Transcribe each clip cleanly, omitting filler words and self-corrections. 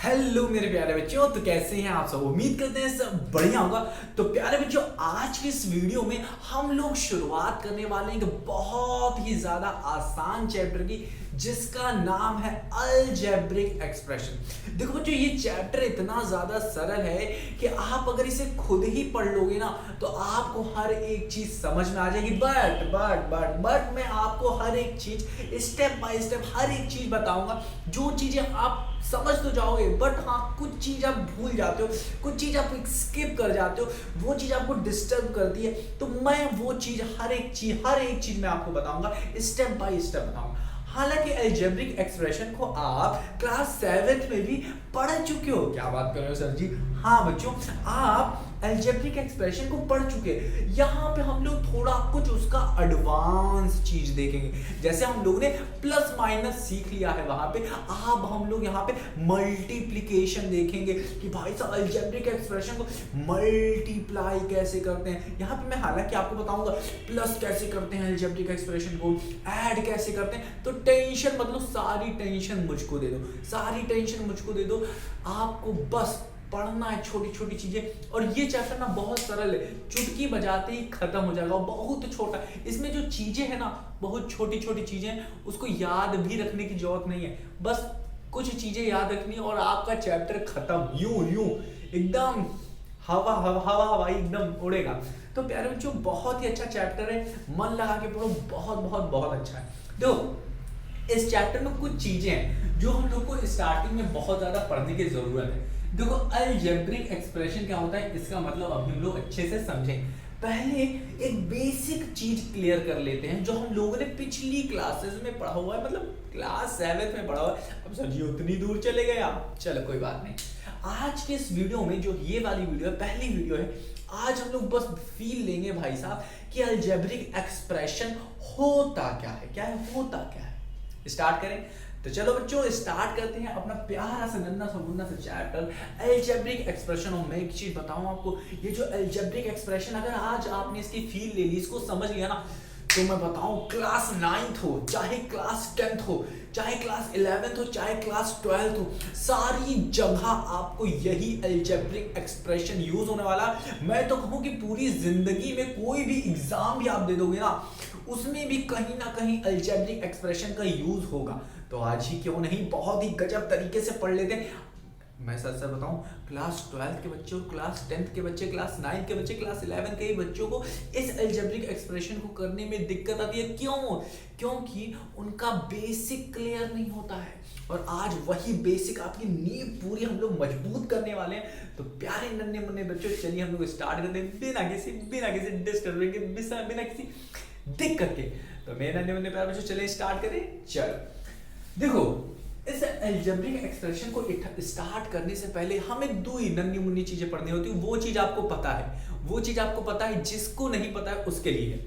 Hello मेरे प्यारे बच्चों, तो कैसे हैं आप सब। उम्मीद करते हैं सब बढ़िया होगा। तो प्यारे बच्चों, आज की इस वीडियो में हम लोग शुरुआत करने वाले हैं एक बहुत ही ज्यादा आसान चैप्टर की, जिसका नाम है अलजेब्रिक एक्सप्रेशन। देखो बच्चों, ये चैप्टर इतना ज्यादा सरल है कि आप अगर इसे खुद ही पढ़ लोगे ना तो आपको हर एक चीज समझ में आ जाएगी। बट मैं आपको हर एक चीज स्टेप बाय स्टेप हर एक चीज बताऊंगा। जो चीजें आप समझ तो जाओगे, बट हाँ कुछ चीज आप भूल जाते हो, कुछ चीज आप स्किप कर जाते हो, वो चीज आपको डिस्टर्ब करती है। तो मैं वो चीज हर एक चीज मैं आपको बताऊंगा, स्टेप बाय स्टेप बताऊंगा। हालांकि अलजेब्रिक एक्सप्रेशन को आप क्लास 7th में भी पढ़ चुके हो। क्या बात कर रहे हो सर जी? हाँ बच्चों, आप अलजेब्रिक एक्सप्रेशन को पढ़ चुके हैं। यहाँ पे हम लोग थोड़ा कुछ उसका एडवांस चीज देखेंगे। जैसे हम लोग ने प्लस माइनस सीख लिया है वहां पे, अब हम लोग यहाँ पे मल्टीप्लीकेशन देखेंगे कि भाई साहब अलजेब्रिक एक्सप्रेशन को मल्टीप्लाई कैसे करते हैं। यहाँ पे मैं हालांकि आपको बताऊंगा प्लस कैसे करते हैं अलजेब्रिक एक्सप्रेशन को, ऐड कैसे करते हैं। तो टेंशन मतलब सारी टेंशन मुझको दे दो, सारी टेंशन मुझको दे दो। आपको बस पढ़ना है छोटी छोटी चीजें। और ये चैप्टर ना बहुत सरल है, चुटकी बजाते ही खत्म हो जाएगा, बहुत छोटा। इसमें जो चीजें हैं ना बहुत छोटी छोटी चीजें, उसको याद भी रखने की जरूरत नहीं है। बस कुछ चीजें याद रखनी है और आपका चैप्टर खत्म। यूं एकदम हवा हवा हवा हवाई एकदम उड़ेगा। तो प्यारे बच्चों, बहुत ही अच्छा चैप्टर है, मन लगा के पढ़ो, बहुत बहुत बहुत अच्छा है। देखो, इस चैप्टर में कुछ चीजें हैं जो हम लोग को स्टार्टिंग में बहुत ज्यादा पढ़ने की जरूरत है। देखो, अलजेब्रिक एक्सप्रेशन क्या होता है, इसका मतलब अभी हम लोग अच्छे से समझें। पहले एक बेसिक चीज क्लियर कर लेते हैं जो हम लोगों ने पिछली क्लासेस में पढ़ा हुआ है, मतलब क्लास 7 में पढ़ा हुआ है। अब सर जी उतनी दूर चले गए आप, चलो कोई बात नहीं। आज के इस वीडियो में जो ये वाली वीडियो है, पहली वीडियो है, आज हम लोग बस फील लेंगे भाई साहब कि अलजेब्रिक एक्सप्रेशन होता क्या है, होता क्या है। स्टार्ट करें तो चलो बच्चों, स्टार्ट करते हैं अपना प्यारा सा नन्हा सा मुन्ना सा चैप्टर अलजेब्रिक एक्सप्रेशन। और मैं एक चीज बताऊं आपको, ये जो अलजेब्रिक एक्सप्रेशन, अगर आज आपने इसकी फील ले ली, इसको समझ लिया ना, तो मैं बताऊं क्लास 9th हो, चाहे क्लास 10th हो, चाहे क्लास 11th हो, चाहे क्लास 12th हो, सारी जगह आपको यही अलजेब्रिक एक्सप्रेशन यूज होने वाला। मैं तो कहूं कि पूरी जिंदगी में कोई भी एग्जाम भी आप दे दोगे ना, उसमें भी कहीं ना कहीं अलजेब्रिक एक्सप्रेशन का यूज होगा। तो आज ही क्यों नहीं बहुत ही गजब तरीके से पढ़ लेते हैं। मैं सच बताऊं, क्लास 12th के बच्चे और क्लास 10th के बच्चे, क्लास 9 के बच्चे, क्लास 11 के बच्चों को इस अलजेब्रिक एक्सप्रेशन को करने में दिक्कत आती है। क्यों? क्योंकि उनका बेसिक क्लियर नहीं होता है। और आज वही बेसिक आपकी नींव पूरी हम लोग मजबूत करने वाले हैं। तो प्यारे नन्हे मुन्ने बच्चों, चलिए हम लोग स्टार्ट करते हैं बिना किसी डिस्टर्ब के, बिना किसी दिक्कत के। तो मेरे नन्हे मुन्ने प्यारे बच्चों, चलिए स्टार्ट करें। चलो देखो, इस अलजेब्रिक एक्सप्रेशन को स्टार्ट करने से पहले हमें दो ही नन्ही मुन्नी चीजें पढ़नी होती है। वो चीज आपको पता है, जिसको नहीं पता है उसके लिए।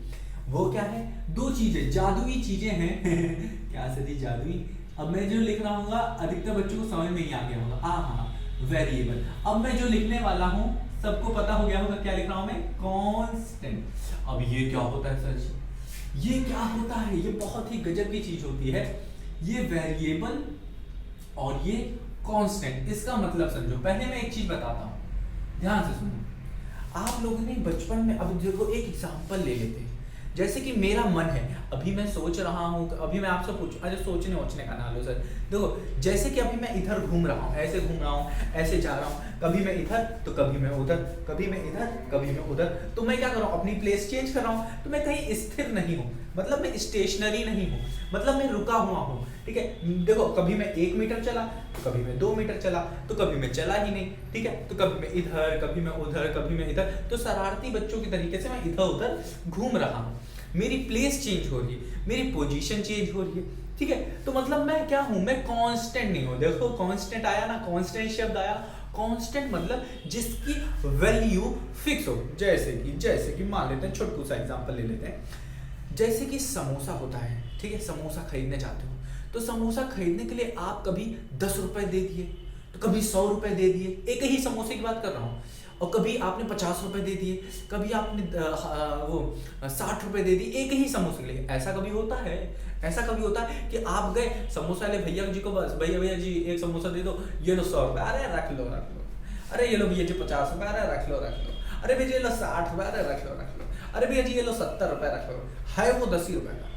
वो क्या है? दो चीजें, जादुई चीजें हैं। क्या सदी जादुई? अब मैं जो लिख रहा हूँ अधिकतर बच्चों को समझ में ही आ गया होगा। हाँ, वेरिएबल। अब मैं जो लिखने वाला हूँ सबको पता हो गया होगा, क्या लिख रहा हूँ मैं? कांस्टेंट। अब ये क्या होता है सर जी? ये क्या होता है? ये बहुत ही गजब की चीज होती है। ये वेरिएबल और ये कांस्टेंट, इसका मतलब समझो। पहले मैं एक चीज बताता हूं, ध्यान से सुनो। आप लोगों ने बचपन में, अब देखो एक एग्जांपल ले लेते हैं। जैसे कि मेरा मन है, अभी मैं सोच रहा हूँ, अभी मैं आपसे पूछूं, अरे सोचने वोचने का ना लो सर। देखो, जैसे कि अभी मैं इधर घूम रहा हूँ, ऐसे घूम रहा हूँ, ऐसे जा रहा हूँ, कभी मैं इधर तो कभी मैं उधर, कभी मैं इधर कभी मैं उधर। तो मैं क्या कर रहा हूँ? अपनी प्लेस चेंज कर रहा हूँ। तो मैं कहीं स्थिर नहीं हूँ, मतलब मैं स्टेशनरी नहीं हूँ, मतलब मैं रुका हुआ हूँ। ठीक है, देखो कभी मैं 1 मीटर चला, तो कभी मैं 2 मीटर चला, तो कभी मैं चला ही नहीं। ठीक है, तो कभी मैं इधर, कभी मैं उधर, कभी मैं इधर। तो शरारती बच्चों की तरीके से मैं इधर उधर घूम रहा हूँ। मेरी प्लेस चेंज हो रही है, मेरी पोजीशन चेंज हो रही है। ठीक है, तो मतलब मैं क्या हूं? मैं कांस्टेंट नहीं हूं। देखो कांस्टेंट आया ना, कांस्टेंट शब्द आया। कांस्टेंट मतलब जिसकी वैल्यू फिक्स हो। जैसे कि मान लेते हैं, छोटू सा एग्जांपल ले लेते हैं। जैसे कि समोसा होता है, ठीक है, समोसा खरीदने जाते हो, तो समोसा खरीदने के लिए आप कभी 10 रुपए दे दिए, तो कभी 100 रुपए दे दिए, एक ही समोसे की बात कर रहा हूँ। और कभी आपने 50 रुपए दे दिए, कभी आपने वो 60 रुपए दे दिए एक ही समोसे के लिए। ऐसा कभी होता है? ऐसा कभी होता है कि आप गए समोसा ले भैया जी को, बस भैया भैया जी एक समोसा दे दो, ये लो 100 रुपये, अरे रख लो रख लो, अरे ये लो भैया जी 50 रुपये, अरे रख लो रख लो, अरे भैया जी ये लो 60 रुपये, अरे रख लो रख लो, अरे भैया जी ये लो 70 रुपये रख लो, है वो 10 ही रुपये का,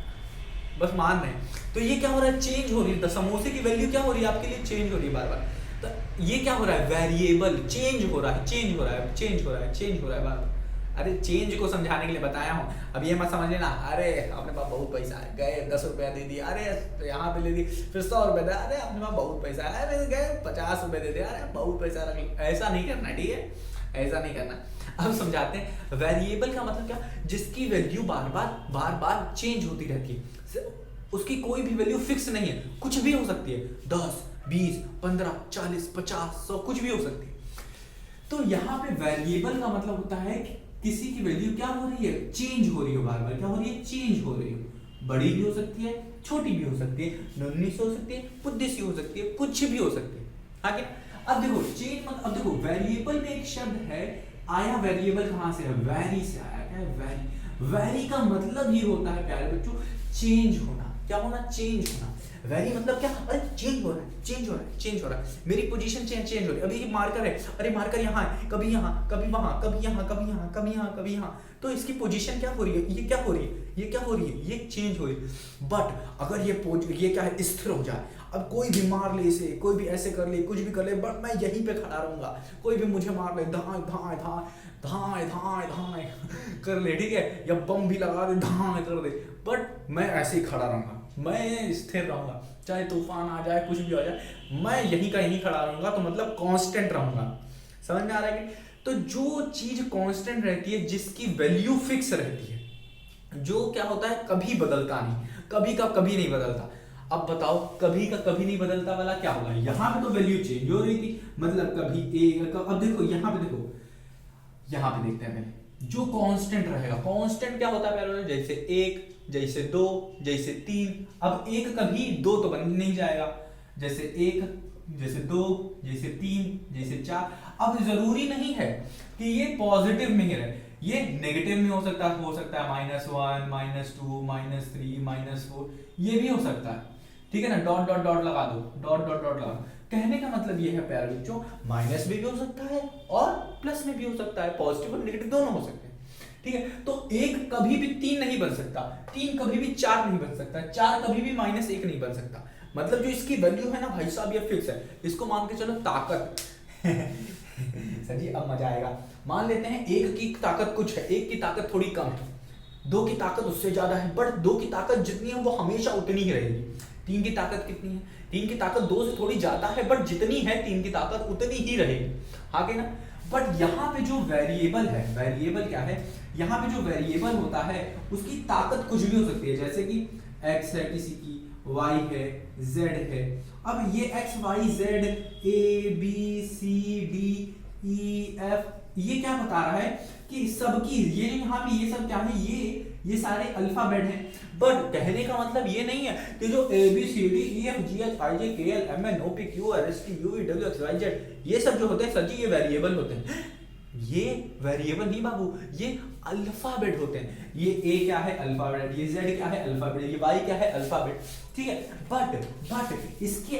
बस मान रहे हैं। तो ये क्या हो रहा है, चेंज हो रही है, समोसे की वैल्यू क्या हो रही है आपके लिए, चेंज हो रही है बार बार। तो ये क्या हो रहा है, वेरिएबल चेंज हो रहा है, चेंज हो रहा है, चेंज हो रहा है, चेंज हो रहा है बार बार। अरे चेंज को समझाने के लिए बताया हूँ, अब ये मत समझ लेना अरे अपने पास बहुत पैसा है, गए 10 रुपया दे दिया, अरे यहाँ पे ले दी, फिर 100 रुपये दे, अरे अपने पास बहुत पैसा है, अरे गए 50 रुपये दे दिया, अरे बहुत पैसा रख लो। ऐसा नहीं करना, ठीक है, ऐसा नहीं करना। अब समझाते हैं वेरिएबल का मतलब क्या, जिसकी वैल्यू बार बार चेंज होती रहती है, उसकी कोई भी वैल्यू फिक्स नहीं है, कुछ भी हो सकती है, 10 20 15 40 50 100 कुछ भी हो सकती है। तो यहाँ पे वेरिएबल का मतलब होता है कि किसी की वैल्यू क्या हो रही है, चेंज हो रही है, बार बार क्या हो रही है, चेंज हो रही है, बड़ी भी हो सकती है, छोटी भी हो सकती है, नन्ही सी हो सकती है, बुद्धि सी हो सकती है, कुछ भी हो सकती है। आगे अब देखो चेंज मतलब, अब देखो वेरिएबल में एक शब्द है आया, वेरिएबल कहां से है, वेरी से आया, क्या है वेरी। वेरी का मतलब ही होता है प्यारे बच्चों चेंज होना, क्या होना, चेंज होना। वेरी मतलब क्या, अरे चेंज हो रहा है, चेंज हो रहा है, चेंज हो रहा है, मेरी पोजीशन चेंज हो रही है। अभी ये मार्कर है, अरे मार्कर यहाँ है, कभी यहाँ कभी वहां, कभी यहाँ कभी यहाँ कभी यहाँ कभी यहाँ, तो इसकी पोजीशन क्या हो रही है, ये क्या हो रही है, ये क्या हो रही है, ये चेंज हो रही है। बट अगर ये क्या है, स्थिर हो जाए, अब कोई भी मार ले इसे, कोई भी ऐसे कर ले, कुछ भी कर ले, बट मैं यहीं पे खड़ा रहूंगा, कोई भी मुझे मार ले, धाए धाए धाए धाए धाए धाए कर ले, ठीक है, या बम भी लगा दे, धाए कर दे, बट मैं ऐसे ही खड़ा रहूंगा, मैं स्थिर रहूंगा, चाहे तूफान आ जाए, कुछ भी हो जाए, मैं यहीं का यहीं खड़ा रहूंगा, तो मतलब कांस्टेंट रहूंगा। समझ में आ रहा है कि, तो जो चीज कांस्टेंट रहती है, जिसकी वैल्यू फिक्स रहती है, जो क्या होता है कभी बदलता नहीं, कभी का कभी नहीं बदलता। अब बताओ कभी का कभी नहीं बदलता वाला क्या होगा, यहाँ पे तो वैल्यू चेंज हो रही थी, मतलब कभी एक, अब देखो यहाँ पे, देखो यहाँ पे देखते हैं पहले, जो कांस्टेंट रहेगा, कांस्टेंट क्या होता है, जैसे 1 जैसे 2 जैसे 3, अब 1 कभी 2 तो बन नहीं जाएगा, जैसे 1 जैसे 2 जैसे 3 जैसे 4। अब जरूरी नहीं है कि ये पॉजिटिव में ही रहे, ये नेगेटिव में हो सकता है -1 -2 -3 -4, ये भी हो सकता है, ठीक है ना, डॉट डॉट डॉट लगा दो, डॉट डॉट डॉट लगा दो। कहने का मतलब ये है प्यारे बच्चों, माइनस में भी हो सकता है और प्लस में भी हो सकता है, पॉजिटिव और नेगेटिव दोनों हो सकते हैं, ठीक है। तो 1 कभी भी 3 नहीं बन सकता, 3 कभी भी 4 नहीं बन सकता, 4 कभी भी -1 नहीं बन सकता। मतलब जो इसकी वैल्यू है ना भाई साहब, ये फिक्स है, इसको मान के चलो ताकत सर जी अब मजा आएगा। मान लेते हैं 1 की ताकत कुछ है, 1 की ताकत थोड़ी कम है, 2 की ताकत उससे ज्यादा है, बट 2 की ताकत जितनी है वो हमेशा उतनी ही रहेगी। 3 की ताकत कितनी है, 3 की ताकत 2 से थोड़ी ज्यादा है, बट जितनी है 3 की ताकत उतनी ही रहेगी, आगे ना। बट यहाँ पे जो वेरिएबल है, वेरिएबल क्या है, यहाँ पे जो वेरिएबल होता है उसकी ताकत कुछ भी हो सकती है, जैसे कि x है किसी की, y है, z है। अब ये x y z a b c d e f, ये क्या बता रहा है कि सबकी, ये जो यहाँ पे ये सब क्या है, ये सारे अल्फाबेट हैं। बट कहने का मतलब ये नहीं है कि जो A B C D E F G H I J K L M N O P Q R S T U V W X Y Z, ये सब जो होते हैं सर जी ये वेरिएबल होते हैं। ये वेरिएबल नहीं बाबू, ये अल्फाबेट होते हैं। ये ए क्या है, अल्फाबेट, ये जेड क्या है, अल्फाबेट, ये वाई क्या है, अल्फाबेट, ठीक है। बट इसके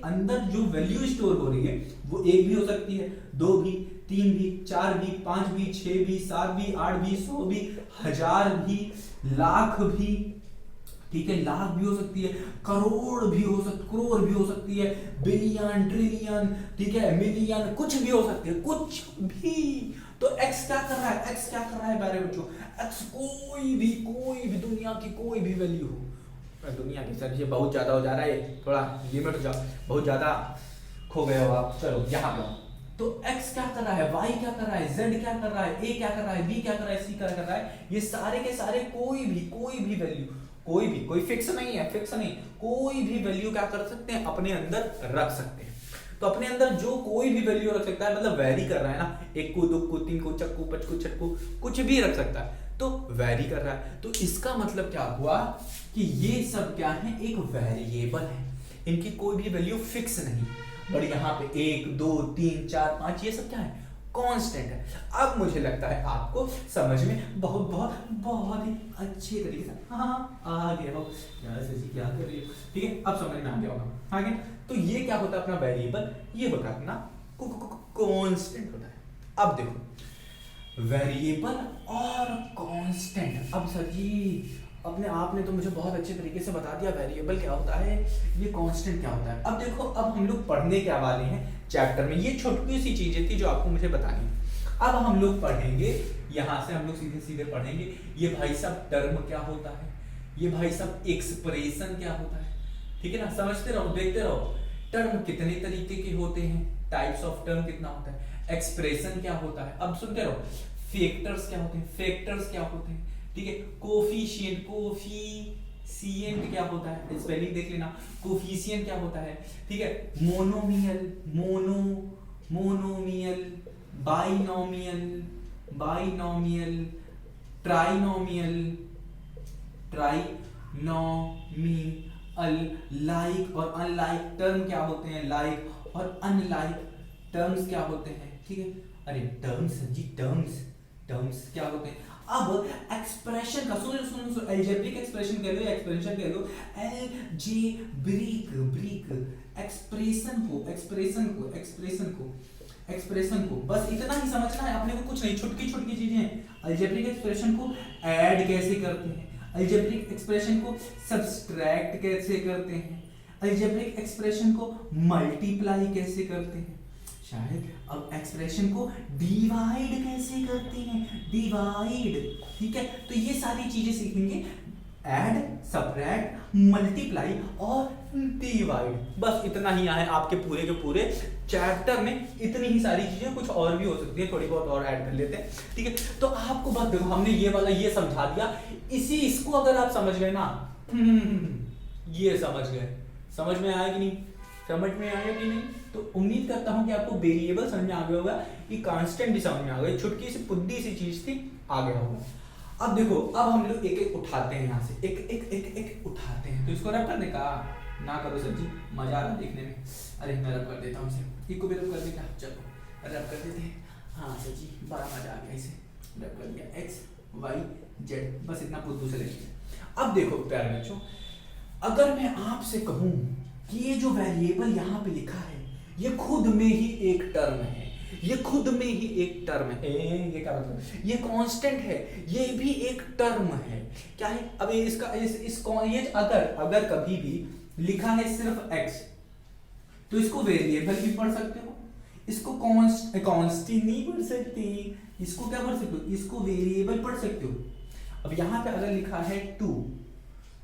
अंदर जो वैल्यू स्टोर हो रही है वो 1 भी हो सकती है, 2 भी, 3 भी, 4 भी, 5 भी, 6 भी, 7 भी, 8 भी, 100 भी, 1000 भी, लाख भी, ठीक है, लाख भी हो सकती है, करोड़ भी हो सकती है, बिलियन, ट्रिलियन, ठीक है, मिलियन, कुछ भी हो सकती है, कुछ भी। तो x क्या कर रहा है, x क्या कर रहा है प्यारे बच्चों, x कोई भी दुनिया की कोई भी वैल्यू हो, दुनिया की सर ये बहुत ज्यादा हो जा रहा है, थोड़ा लिमिट हो जाओ, बहुत ज्यादा खो गए हो आप, चलो यहाँ पे। तो x क्या कर रहा है, y क्या कर रहा है, z क्या कर रहा है, a क्या कर रहा है, b क्या कर रहा है, c क्या कर रहा है, ये सारे के सारे कोई भी वैल्यू, कोई फिक्स नहीं है, कोई भी वैल्यू क्या कर सकते हैं, अपने अंदर रख सकते हैं। तो अपने अंदर जो कोई भी वैल्यू रख सकता है, मतलब वेरी कर रहा है ना, 1 को 2 को 3 को चक्कू 5 को छक्कू कुछ भी रख सकता है, तो वेरी कर रहा है। तो इसका मतलब क्या हुआ कि ये सब क्या है, एक वेरिएबल है, इनकी कोई भी वैल्यू फिक्स नहीं। और यहाँ पे 1 2 3 4 5 ये सब क्या है, कांस्टेंट है। अब मुझे लगता है आपको समझ में बहुत ही अच्छे तरीके से हाँ आ गया हो यार सर जी क्या कर रही हो, ठीक है अब समझ में आ गया होगा आगे। तो ये क्या होता है अपना वेरिएबल, ये होता है अपना कांस्टेंट होता है। अब देखो वेरिएबल और कांस्टेंट, अब सर जी अपने आपने तो मुझे बहुत अच्छे तरीके से बता दिया वेरिएबल क्या होता है, ये कांस्टेंट क्या होता है। अब देखो अब हम लोग पढ़ने क्या वाले हैं चैप्टर में, ये छोटी सी चीजें थी जो आपको मुझे बतानी है। अब हम लोग पढ़ेंगे, यहाँ से हम लोग सीधे सीधे पढ़ेंगे ये भाई साहब टर्म क्या होता है, ये भाई साहब एक्सप्रेशन क्या होता है, ठीक है ना। समझते रहो देखते रहो, टर्म कितने तरीके के होते हैं, टाइप्स ऑफ टर्म कितना होता है, एक्सप्रेशन क्या होता है। अब सुनते रहो, फैक्टर्स क्या होते हैं, फैक्टर्स क्या होते हैं, ठीक है। कोफिशिएंट, कोफिशिएंट क्या होता है, स्पेलिंग देख लेना, कोफिशिएंट क्या होता है, ठीक है। Monomial, monomial, binomial, binomial, trinomial, trinomial, like और अनलाइक टर्म क्या होते हैं, लाइक और अनलाइक टर्म्स क्या होते हैं, ठीक है। अरे टर्म्स जी, टर्म्स क्या होते हैं। अब एक्सप्रेशन का सुनो अलजेब्रिक एक्सप्रेशन कह लो या एक्सप्रेशन कह लो, अलजेब्रिक एक्सप्रेशन को बस इतना ही समझना है अपने को, कुछ नहीं, छुटकी चीजें। अलजेब्रिक एक्सप्रेशन को ऐड कैसे करते हैं, अलजेब्रिक एक्सप्रेशन को सब्सट्रैक्ट कैसे करते हैं, अलजेब्रिक एक्सप्रेशन को मल्टीप्लाई कैसे करते हैं, शायद अब एक्सप्रेशन को डिवाइड कैसे करते हैं, डिवाइड, ठीक है। तो ये सारी चीजें सीखेंगे, ऐड, सब्ट्रैक्ट, मल्टीप्लाई और डिवाइड, बस इतना ही है आपके पूरे के पूरे चैप्टर में, इतनी ही सारी चीजें, कुछ और भी हो सकती है, थोड़ी बहुत और ऐड कर लेते हैं, ठीक है। तो आपको बस देखो हमने ये वाला ये समझा दिया, इसको अगर आप समझ गए ना, ये समझ गए, समझ में आया कि नहीं, समझ में आया कि नहीं। तो उम्मीद करता हूं कि आपको वेरिएबल समझ में आ गया होगा, ये कांस्टेंट भी समझ में आ गया, छुटकी सी पुद्दी सी चीज थी, आ गया होगा। अब देखो अब हम लोग एक एक उठाते हैं, यहाँ से एक उठाते हैं। तो इसको रब करने का ना करो सर जी, मजा आ रहा देखने में। अरे मैं रब कर देता हूँ इसे, एक को भी रब कर देगा, चलो रब कर देते हैं। हाँ सर जी बड़ा मजा आ गया, इसे रब कर दिया, एक्स वाई जेड, बस इतना पुद्दू से लेंगे। अब देखो प्यारे बच्चों, अगर मैं आपसे कहूं कि ये जो वेरिएबल यहाँ पे लिखा है ये खुद में ही एक टर्म है, ये खुद में ही एक टर्म है, ये क्या मतलब, ये कांस्टेंट है, ये भी एक टर्म है, क्या है। अब इसका ये अगर कभी भी लिखा है सिर्फ x, तो इसको वेरिएबल भी पढ़ सकते हो, इसको कांस्टेंट नहीं पढ़ सकते, इसको क्या पढ़ सकते हो, इसको वेरिएबल पढ़ सकते हो। अब यहाँ पे अगर लिखा है 2,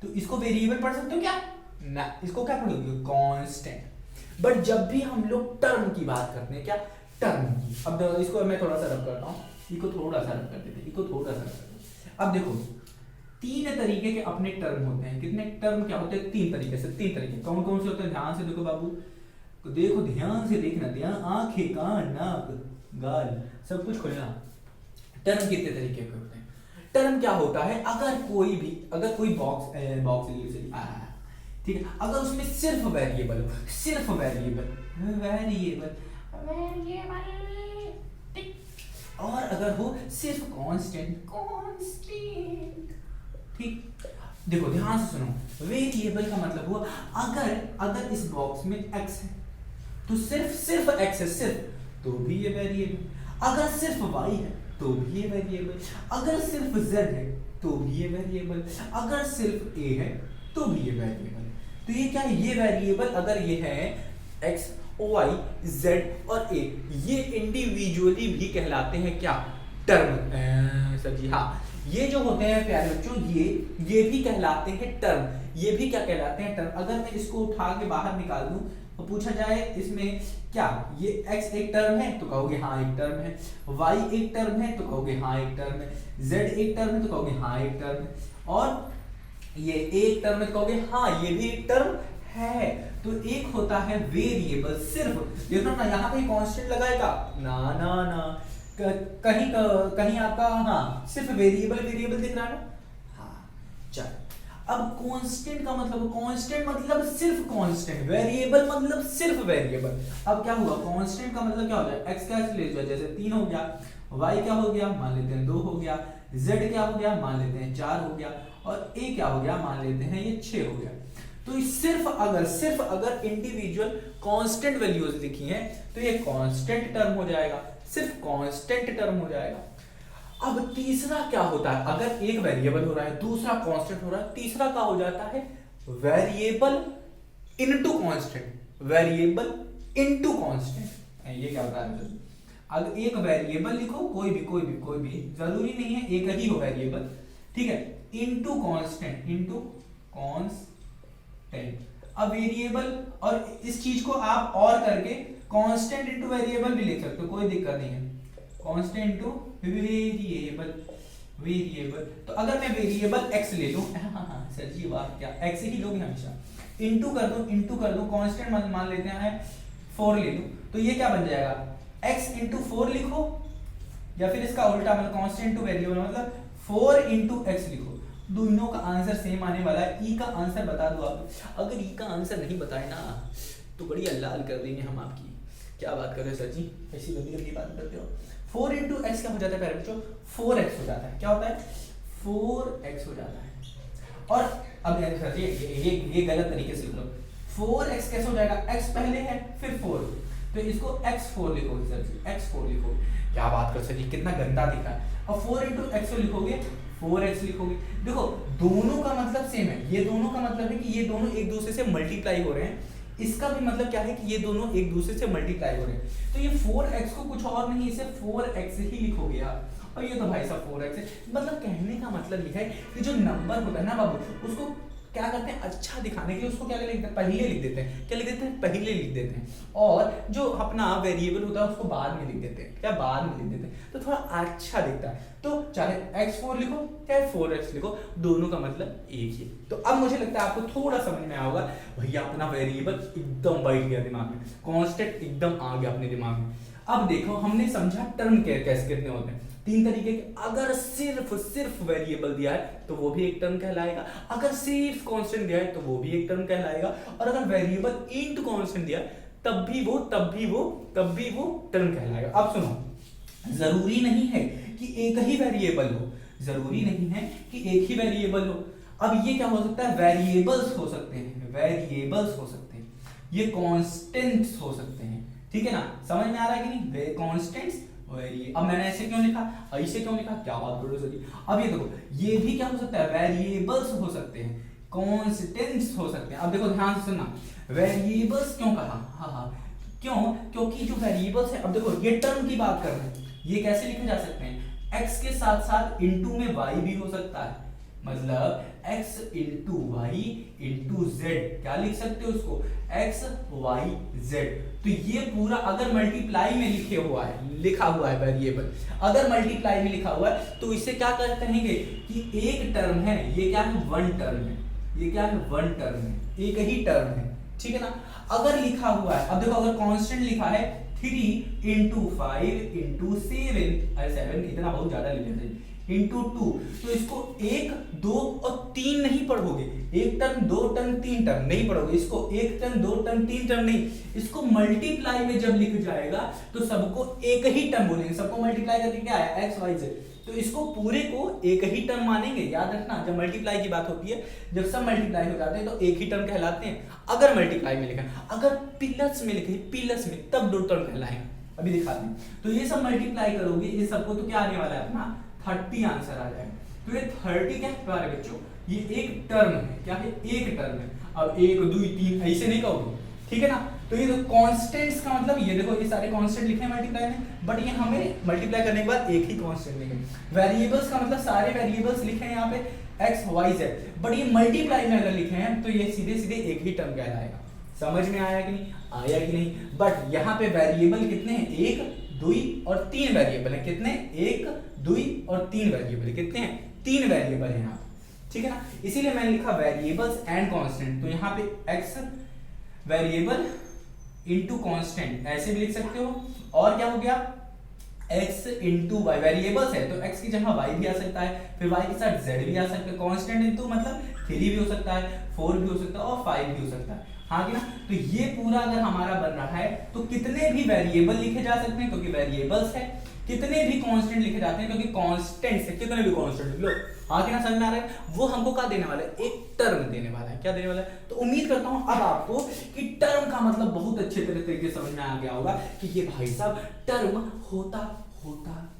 तो इसको वेरिएबल पढ़ सकते हो क्या, ना, इसको क्या पढ़ोगे, कांस्टेंट। बट जब भी हम लोग टर्म की बात करते हैं, क्या टर्म की, अब इसको मैं थोड़ा सा रब करता हूँ, इसको थोड़ा सा रब कर देते हैं, इसको थोड़ा सा रब कर देते हैं। अब देखो 3 तरीके के अपने टर्म होते हैं, कितने टर्म क्या होते हैं, 3 तरीके से, 3 तरीके, कौन कौन से होते हैं, ध्यान से देखो बाबू, देखो ध्यान से देखना, ध्यान, आंखें, कान, नाक, गाल सब कुछ खोलना। टर्म कितने तरीके के होते हैं, टर्म क्या होता है, अगर कोई बॉक्स ठीक है, अगर उसमें सिर्फ वेरिएबल हो, सिर्फ वेरिएबल, और अगर हो सिर्फ कांस्टेंट, ठीक। देखो ध्यान से सुनो, वेरिएबल का मतलब हुआ अगर इस बॉक्स में x है तो सिर्फ x है, सिर्फ, तो भी ये वेरिएबल। अगर सिर्फ y है तो भी ये वेरिएबल, अगर सिर्फ z है तो भी ये वेरिएबल, अगर सिर्फ a है तो भी ये वेरिएबल। तो ये क्या है, ये वेरिएबल अगर ये है x, y, z और a, ये इंडिविजुअली भी कहलाते हैं क्या, टर्म। सर जी हाँ, ये जो होते हैं प्यारे बच्चों, ये भी कहलाते हैं टर्म, ये भी क्या कहलाते हैं, टर्म। अगर मैं इसको उठा के बाहर निकाल दूं तो पूछा जाए इसमें क्या, ये x एक टर्म है तो कहोगे हाँ एक टर्म है, y एक टर्म है तो कहोगे हाँ एक टर्म है, z एक टर्म है तो कहोगे हाँ एक टर्म है, और ये एक टर्म में कहोगे हाँ ये भी एक टर्म है। तो एक होता है वेरिएबल, सिर्फ देखो ना, यहाँ पे कांस्टेंट लगाएगा ना, कहीं आपका हाँ सिर्फ वेरिएबल दिख रहा है ना, हाँ चल। अब कांस्टेंट का मतलब, कांस्टेंट मतलब सिर्फ कांस्टेंट, वेरिएबल मतलब सिर्फ वेरिएबल। अब क्या हुआ, कांस्टेंट का मतलब क्या हो जाए, x क्या ले जाए, जैसे 3 हो गया, y क्या हो गया, मान लेते हैं 2 हो गया, z क्या हो गया, मान लेते हैं 4 हो गया, और a क्या हो गया, मान लेते हैं ये 6 हो गया। तो सिर्फ अगर इंडिविजुअल कांस्टेंट वैल्यूज लिखी हैं तो ये कांस्टेंट टर्म हो जाएगा, सिर्फ कांस्टेंट टर्म हो जाएगा। अब तीसरा क्या होता है, अगर एक वेरिएबल हो रहा है, दूसरा कांस्टेंट हो रहा है, तीसरा क्या हो जाता है, variable into constant, variable into constant. ये क्या होता है, अगर एक वेरिएबल लिखो, कोई भी जरूरी नहीं है एक ही हो वेरिएबल, ठीक है, इनटू कांस्टेंट, इनटू कांस्टेंट। अब वेरिएबल, और इस चीज को आप और करके कांस्टेंट इनटू वेरिएबल भी लिख सकते हो, कोई दिक्कत नहीं है, कांस्टेंट इनटू वेरिएबल। तो अगर मैं वेरिएबल x ले लूं, सर जी वाह, क्या x ही लोगे हमेशा, इनटू कर दूं, कांस्टेंट मान लेते हैं 4 ले लूं, तो ये क्या बन जाएगा, x इंटू 4 लिखो, या फिर इसका उल्टा मतलब कांस्टेंट टू वेरिएबल मतलब 4 इंटू x लिखो। दोनों का आंसर सेम आने वाला है। ई का आंसर बता दो आप, अगर ई का आंसर नहीं बताए ना तो बड़ी लाल कर देंगे हम आपकी। क्या बात कर रहे हो सर जी, ऐसी गंदी बात करते हो। 4 इंटू एक्स क्या हो जाता है प्यारे बच्चों, 4x हो जाता है। क्या होता है, 4x हो जाता है। और अब सर जी ये गलत तरीके से लिख लो, 4x कैसे हो जाएगा, x पहले है फिर 4, तो इसको x4 लिखो सर जी, x4 लिखो। क्या बात कर सर जी, कितना गंदा दिखा है। और 4 इंटू x लिखोगे, 4x लिखोगे। देखो दोनों का मतलब सेम है, ये दोनों का मतलब है कि ये दोनों एक दूसरे से मल्टीप्लाई हो रहे हैं, इसका भी मतलब क्या है कि ये दोनों एक दूसरे से मल्टीप्लाई हो रहे हैं। तो ये 4x को कुछ और नहीं, इसे 4x ही लिखोगे आप। और ये तो भाई साहब 4x है, मतलब कहने का मतलब लिखा है कि जो नंबर होता है ना बाबू, उसको क्या करते हैं, अच्छा दिखाने के लिए उसको क्या लिख देते हैं, पहले लिख देते हैं। क्या लिख देते हैं, पहले लिख देते हैं। और जो अपना वेरिएबल होता है उसको बाद में लिख देते हैं। क्या, बाद में लिख देते हैं, तो थोड़ा अच्छा दिखता है। तो चाहे x4 लिखो चाहे 4x लिखो, दोनों का मतलब एक ही। तो अब मुझे लगता है आपको थोड़ा समझ में आया होगा। भैया अपना वेरिएबल एकदम बैठ गया दिमाग में, कांस्टेंट एकदम आ गया अपने दिमाग में। अब देखो हमने समझा टर्म कैसे कितने होते हैं, 3 तरीके के। अगर सिर्फ वेरिएबल दिया है तो वो भी एक टर्म कहलाएगा, अगर सिर्फ कांस्टेंट दिया है तो वो भी एक टर्म कहलाएगा, और अगर वेरिएबल इनटू कांस्टेंट दिया तब भी वो टर्म कहलाएगा। अब सुनो, जरूरी नहीं है कि एक ही वेरिएबल हो, जरूरी नहीं है कि एक ही वेरिएबल हो। अब ये क्या हो सकता है, वेरिएबल्स हो सकते हैं, वेरिएबल्स हो सकते हैं, ये कांस्टेंट्स हो सकते हैं। ठीक है ना, समझ में आ रहा है कि नहीं, कांस्टेंट्स वेरिएबल। अब मैंने ऐसे क्यों लिखा, ऐसे क्यों लिखा, क्या बात कर रहे हो सर जी। अब ये देखो, ये भी क्या हो सकता है, वेरिएबल्स हो सकते हैं, कांस्टेंट्स हो सकते हैं। अब देखो ध्यान से सुनना, वेरिएबल्स क्यों कहा, हाँ क्यों, क्योंकि जो वेरिएबल्स है, अब देखो ये टर्म की बात कर रहे हैं, ये कैसे लिखे जा सकते हैं, x के साथ साथ इनटू में y भी हो सकता है, मतलब x into y into z, क्या लिख सकते हो उसको, x y z। तो ये पूरा अगर मल्टीप्लाई में लिखा हुआ है वेरिएबल, अगर मल्टीप्लाई में लिखा हुआ है तो इसे क्या कहते हैं कि एक टर्म है, ये क्या है, वन टर्म है, ये क्या है, वन टर्म है, एक ही टर्म है। ठीक है ना, अगर लिखा हुआ है, अब देखो अगर कांस्टेंट लिखा है 3 इंटू 5 इंटू 7, अरे 7 इतना बहुत ज्यादा लिख लेते हैं, इंटू 2, तो इसको 1 2 और 3 नहीं पढ़ोगे, एक टर्म 2 टर्म 3 टर्म नहीं पढ़ोगे, इसको 1 टर्म 2 टर्म 3 टर्म नहीं, इसको मल्टीप्लाई में जब लिख जाएगा तो सबको एक ही टर्म बोलेंगे, सबको मल्टीप्लाई करके क्या है, x y z, तो इसको पूरे को एक ही टर्म मानेंगे। याद रखना, जब मल्टीप्लाई की बात होती है, जब सब मल्टीप्लाई हो जाते हैं तो एक ही टर्म कहलाते हैं, अगर मल्टीप्लाई में लिखा, अगर प्लस में लिखे, प्लस में, तब 2 टर्म कहलाएंगे। अभी दिखाते हैं, तो ये सब मल्टीप्लाई करोगे, ये सबको तो क्या आने वाला है अपना 30 आंसर आ जाएगा। तो ये 30 क्या है प्यारे बच्चों, ये एक टर्म है, क्या है, एक टर्म है। अब 1 2 3 ऐसे नहीं कहोगे, ठीक है ना। तो ये तो कांस्टेंट्स का मतलब, ये देखो ये सारे कांस्टेंट लिखे हैं मल्टीप्लाई में, बट ये हमें मल्टीप्लाई करने के बाद एक ही कांस्टेंट लिखे। वेरिएबल्स का मतलब सारे वेरिएबल्स लिखे हैं यहाँ पे x y z, बट ये मल्टीप्लाई में अगर लिखे हैं तो ये सीधे सीधे एक ही टर्म कहलाएगा। समझ में आया कि नहीं, आया कि नहीं। बट यहाँ पे वेरिएबल कितने हैं, 1 2 और 3 वेरिएबल है, कितने, 1 2 और 3 वेरिएबल, कितने हैं, 3 वेरिएबल है यहाँ, ठीक है ना। इसीलिए मैंने लिखा वेरिएबल्स एंड कांस्टेंट। तो यहाँ पे x वेरिएबल इनटू कांस्टेंट ऐसे भी लिख सकते हो, और क्या हो गया, x इंटू वाई, वेरिएबल्स है तो x की जगह y भी आ सकता है, फिर y के साथ z भी आ सकता है, कांस्टेंट इंटू मतलब 3 भी हो सकता है, 4 भी हो सकता है और 5 भी हो सकता है, हाँ कि ना। तो ये पूरा अगर हमारा बन रहा है तो कितने भी वेरिएबल लिखे जा सकते हैं क्योंकि वेरिएबल्स है, कितने भी कांस्टेंट लिखे जाते हैं क्योंकि कांस्टेंट से कितने भी कांस्टेंट लिख लो, हाँ कि ना, समझ में आ रहा है। वो हमको क्या देने वाला है, एक टर्म देने वाला है, क्या देने वाला है। तो उम्मीद करता हूं अब आपको कि टर्म का मतलब बहुत अच्छे तरीके से समझ में आ गया होगा कि ये भाई साहब टर्म होता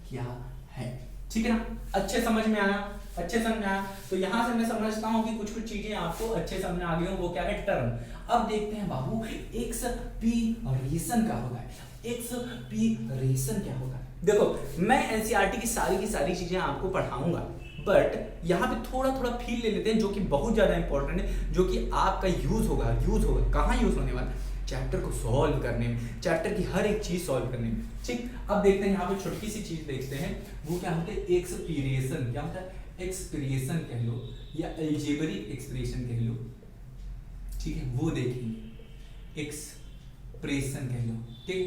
क्या है, ठीक है ना। अच्छे समझ में आया, अच्छे समझ में आया। तो यहां से मैं समझता हूं कि कुछ चीजें आपको अच्छे समझ में आ गई हो, वो क्या है, टर्म। अब देखते हैं बाबू एक्सपीरिएशन क्या होगा, एक्सपीरिएशन क्या होगा। देखो मैं एनसीईआरटी की सारी चीजें आपको पढ़ाऊंगा, बट यहाँ पे थोड़ा फील ले लेते हैं जो कि बहुत ज्यादा इंपॉर्टेंट है, जो कि आपका यूज होगा कहाँ यूज होने वाला, चैप्टर को सॉल्व करने में, चैप्टर की हर एक चीज सॉल्व करने में, ठीक। अब देखते हैं यहाँ पे छोटी सी चीज देखते हैं, वो क्या होता है, एक्सपीरिएशन। क्या होता है, एक्सपीरिएशन कह लो या अलजेब्रिक एक्सप्रेशन कह लो, ठीक है, वो देखेंगे। एक्सप्रेशन कह लो, ठीक।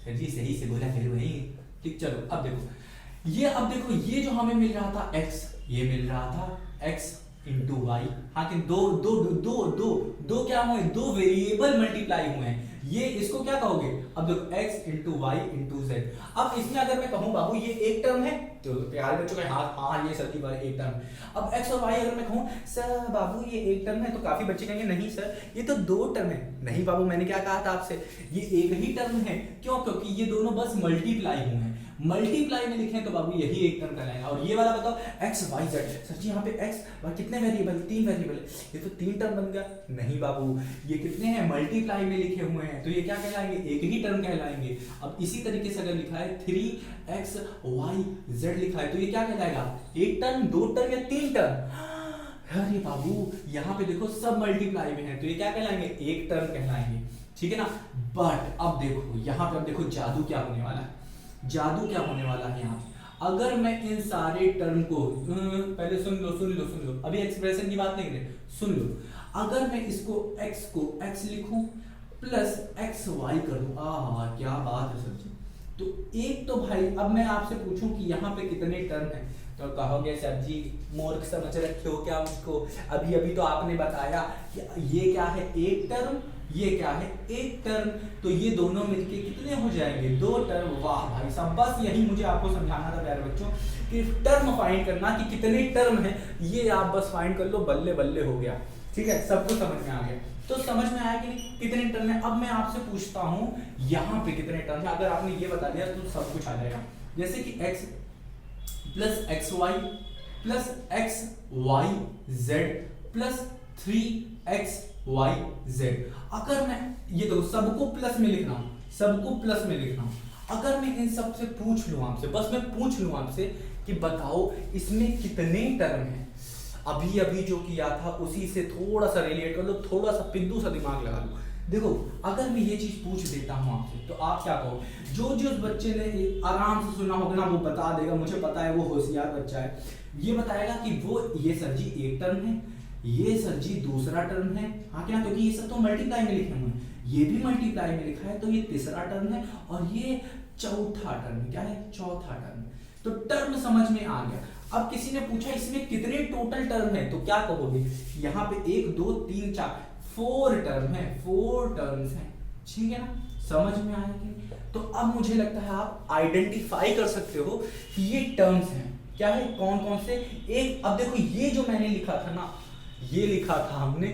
सर जी सही से बोला करो भाई, ठीक। चलो अब देखो ये जो हमें मिल रहा था x, ये मिल रहा था x इंटू वाई, हाँ कि दो क्या हुए, दो वेरिएबल मल्टीप्लाई हुए हैं, ये इसको क्या कहोगे, अब देखो x into y into z. अब इसमें अगर मैं कहूं बाबू ये एक टर्म है तो प्यारे बच्चों का हाँ ये सर की बात एक टर्म। अब x और y अगर मैं कहूं सर बाबू ये एक टर्म है, तो काफी बच्चे कहेंगे नहीं सर ये तो दो टर्म है। नहीं बाबू मैंने क्या कहा था आपसे, ये एक ही टर्म है, क्यों, क्योंकि ये दोनों बस मल्टीप्लाई हुए हैं, मल्टीप्लाई में लिखें तो बाबू यही एक टर्म कहलाएगा। और ये वाला बताओ x y z, सर जी यहाँ पे x y कितने वेरिएबल, 3 वेरिएबल है, ये तो 3 टर्म बन गया। नहीं बाबू ये कितने हैं, मल्टीप्लाई में लिखे हुए हैं, तो ये क्या कहलाएंगे, एक ही टर्म कहलाएंगे। अब इसी तरीके से अगर लिखा है 3x y z लिखा है तो ये क्या कहलाएगा, एक टर्म, दो टर्म या 3 टर्म। अरे बाबू यहाँ पे देखो सब मल्टीप्लाई में है तो ये क्या कहलाएंगे, एक टर्म कहलाएंगे, ठीक है ना। बट अब देखो यहाँ पे, अब देखो जादू क्या होने वाला है, जादू क्या होने वाला है यहाँ। अगर मैं इन सारे टर्म को पहले सुन लो, अभी एक्सप्रेशन की बात नहीं करें, सुन लो। अगर मैं इसको x को x लिखूं प्लस xy कर दूं, क्या बात है सर जी। तो एक तो भाई अब मैं आपसे पूछूं कि यहाँ पे कितने टर्म हैं, तो कहोगे सर जी मूर्ख समझ रखे हो क्या मुझको, अभी तो आपने बताया कि ये क्या है, एक टर्म, ये क्या है, एक टर्म, तो ये दोनों मिलके कितने हो जाएंगे, 2 टर्म। वाह भाई साहब, बस यही मुझे आपको समझाना था प्यारे बच्चों कि टर्म फाइंड करना, कि कितने टर्म है, ये आप बस फाइंड कर लो, बल्ले बल्ले हो गया, ठीक है, सबको समझ में आ गया। तो समझ में आया कि कितने टर्म है। अब मैं आपसे पूछता हूं यहाँ पे कितने टर्म है, अगर आपने ये बता दिया तो सब कुछ आ जाएगा। जैसे कि x plus x y plus x Y z plus 3x y z। अगर मैं ये देखो सबको प्लस में लिखना हूं, सबको प्लस में लिखना हूं, अगर मैं इन सब से पूछ लूं आपसे, बस मैं पूछ लूं आपसे कि बताओ इसमें कितने टर्म हैं, अभी जो किया था उसी से थोड़ा सा रिलेट कर लो, थोड़ा सा पिद्दू सा दिमाग लगा लो। देखो अगर मैं ये चीज पूछ देता हूं आपसे तो आप क्या कहो, जो उस बच्चे ने आराम से सुना होगा ना वो बता देगा, मुझे पता है वो होशियार बच्चा है, ये बताएगा कि वो ये सर जी एक टर्म है, ये सर जी दूसरा टर्म है, हाँ क्या, क्योंकि ये सब तो मल्टीप्लाई में लिखे हुए हैं, ये भी मल्टीप्लाई में लिखा है तो ये तीसरा टर्म है, और ये चौथा टर्म, क्या है, चौथा टर्म। तो टर्म समझ में आ गया। अब किसी ने पूछा इसमें कितने टोटल टर्म है, तो क्या कहोगे, यहाँ पे 1 2 3 4 4 टर्म है, 4 टर्म्स हैं, ठीक है ना, समझ में आया कि। तो अब मुझे लगता है आप आइडेंटिफाई कर सकते हो कि ये टर्म्स हैं, क्या है, कौन कौन से। एक अब देखो ये जो मैंने लिखा था ना, ये लिखा था हमने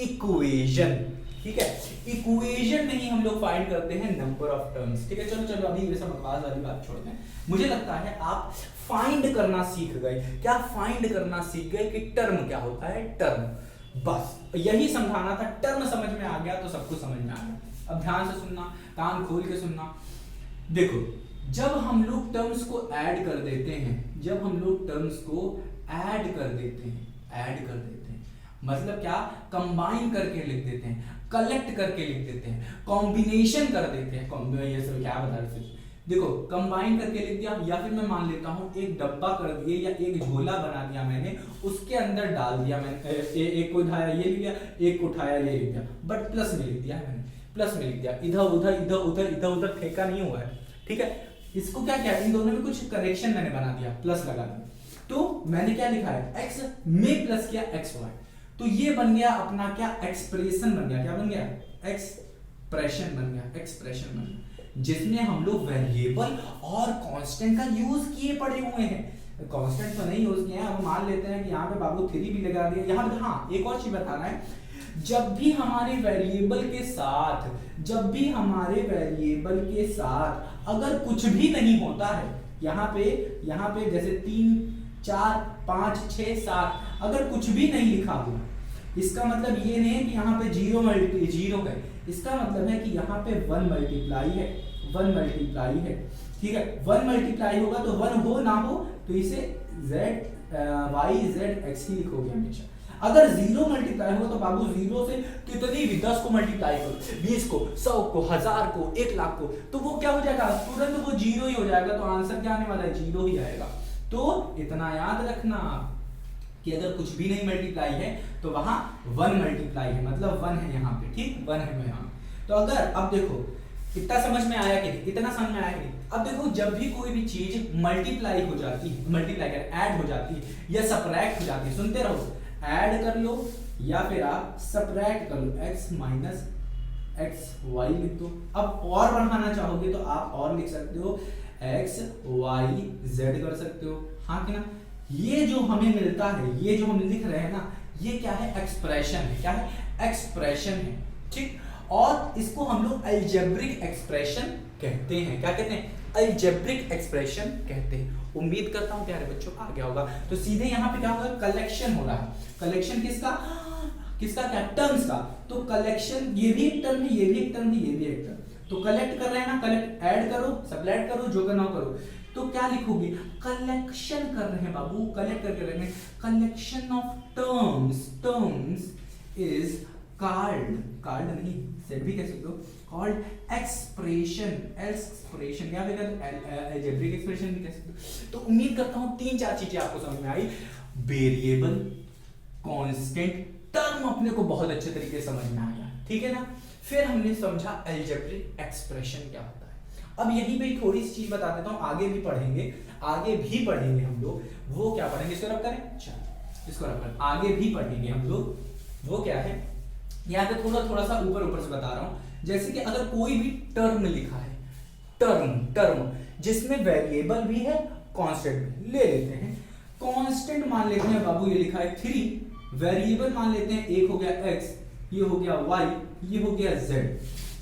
इक्वेशन, ठीक है, इक्वेशन में ही हम लोग फाइंड करते हैं नंबर ऑफ टर्म्स, ठीक है। चलो अभी ये सब बकवास वाली बात छोड़ते हैं। मुझे लगता है आप फाइंड करना सीख गए, क्या फाइंड करना सीख गए कि टर्म क्या होता है, टर्म, बस यही समझाना था। टर्म समझ में आ गया तो सब कुछ समझ में आ गया। अब ध्यान से सुनना, कान खोल के सुनना। देखो जब हम लोग टर्म्स को ऐड कर देते हैं, जब हम लोग टर्म्स को ऐड कर देते हैं, ऐड कर देते हैं मतलब क्या, कंबाइन करके लिख देते हैं, कलेक्ट करके लिख देते हैं, कॉम्बिनेशन कर देते हैं, ये सब क्या बता रहे, देखो कंबाइन करके लिख दिया, या फिर मैं मान लेता हूं एक डब्बा कर दिए या एक झोला बना दिया मैंने, उसके अंदर डाल दिया मैंने, एक को उठाया ये लिया, एक को उठाया ये लिख दिया, बट प्लस में लिख दिया है मैंने, प्लस में लिख दिया, इधर उधर फेंका नहीं हुआ है, ठीक है। इसको क्या किया, इन दोनों में कुछ करेक्शन मैंने बना दिया, प्लस लगा दिया, तो मैंने क्या लिखा है x में प्लस किया xy, तो ये बन गया अपना क्या एक्सप्रेशन बन गया, क्या बन गया एक्सप्रेशन बन गया, एक्सप्रेशन बन गया, जिसमें हम लोग वेरिएबल और कांस्टेंट का यूज किए पड़े हुए हैं। कांस्टेंट तो नहीं यूज किए हैं, हम मान लेते हैं कि यहाँ पे बाबू 3 भी लगा दिया यहाँ पे। हाँ एक और चीज बताना है, जब भी हमारे वेरिएबल के साथ, जब भी हमारे वेरिएबल के साथ अगर कुछ भी नहीं होता है, यहाँ पे जैसे 3 4 5 6 7 अगर कुछ भी नहीं लिखा हुआ, इसका मतलब ये नहीं है कि यहाँ पे 0 है, इसका मतलब है कि यहाँ पे 1 मल्टीप्लाई है, 1 मल्टीप्लाई है, ठीक है। 1 मल्टीप्लाई होगा तो 1 हो ना हो तो इसे y z x ही लिखोगे हमेशा। अगर 0 मल्टीप्लाई हो तो बाबू 0 से कितनी भी 10 को मल्टीप्लाई करो, 20 को, 100 को, 1000 को, 1 लाख को, तो वो क्या हो जाएगा, तुरंत वो 0 ही हो जाएगा, तो आंसर क्या आने वाला है, 0 ही आएगा। तो इतना याद रखना कि अगर कुछ भी नहीं मल्टीप्लाई है तो वहां 1 मल्टीप्लाई है, मतलब 1 है यहाँ पे, ठीक 1 है यहाँ। तो अगर अब देखो इतना समझ में आया कि नहीं, इतना समझ में आया कि नहीं। अब देखो जब भी कोई भी चीज मल्टीप्लाई हो जाती है, मल्टीप्लाई कर ऐड हो जाती है या सबट्रैक्ट हो जाती है, सुनते रहो, ऐड कर लो या फिर आप सबट्रैक्ट कर लो, x माइनस एक्स वाई लिख दो। अब और बढ़ाना चाहोगे तो आप और लिख सकते हो x y z कर सकते हो, हाँ कि ना। ये जो हमें मिलता है, ये जो हम लिख रहे हैं ना, ये क्या है, एक्सप्रेशन है, क्या है, एक्सप्रेशन है, ठीक। और इसको हम लोग अलजेब्रिक एक्सप्रेशन कहते हैं, क्या कहते हैं, अलजेब्रिक एक्सप्रेशन कहते हैं। उम्मीद करता हूं प्यारे बच्चों आ गया होगा। तो सीधे यहाँ पे क्या होगा, कलेक्शन हो रहा है, कलेक्शन किसका, किसका, क्या, टर्म्स का। तो कलेक्शन, ये भी एक टर्म है, ये भी एक टर्म है, ये भी एक टर्म, तो कलेक्ट कर रहे हैं ना, कलेक्ट, ऐड करो, सबट्रैक्ट करो, जो करना हो करो। तो क्या लिखोगे, कलेक्शन कर रहे हैं बाबू, कलेक्ट करके रख रहे हैं, collection of terms, terms is called नहीं, सेट भी कह सकते हो, कॉल्ड एक्सप्रेशन, एक्सप्रेशन या फिर अलजेब्रिक एक्सप्रेशन भी कह सकते हो। तो उम्मीद करता हूं 3-4 चीजें आपको समझ में आई, वेरिएबल, कांस्टेंट, टर्म अपने को बहुत अच्छे तरीके से समझ में आ गया, ठीक है ना। फिर हमने समझा अलजेब्रिक एक्सप्रेशन क्या होता है। अब यहीं पे थोड़ी सी चीज बता देता हूं, आगे भी पढ़ेंगे हम लोग, वो क्या पढ़ेंगे, इसको रख करें, चलो इसको रख करें, आगे भी पढ़ेंगे हम लोग, वो क्या है, यहाँ पे थोड़ा सा ऊपर से बता रहा हूं। जैसे कि अगर कोई भी टर्म लिखा है, टर्म जिसमें वेरिएबल भी है, कांस्टेंट भी, ले लेते हैं, कांस्टेंट मान लेते हैं बाबू, ये लिखा है 3, वेरिएबल मान लेते हैं, एक हो गया x, ये हो गया y, ये हो गया z,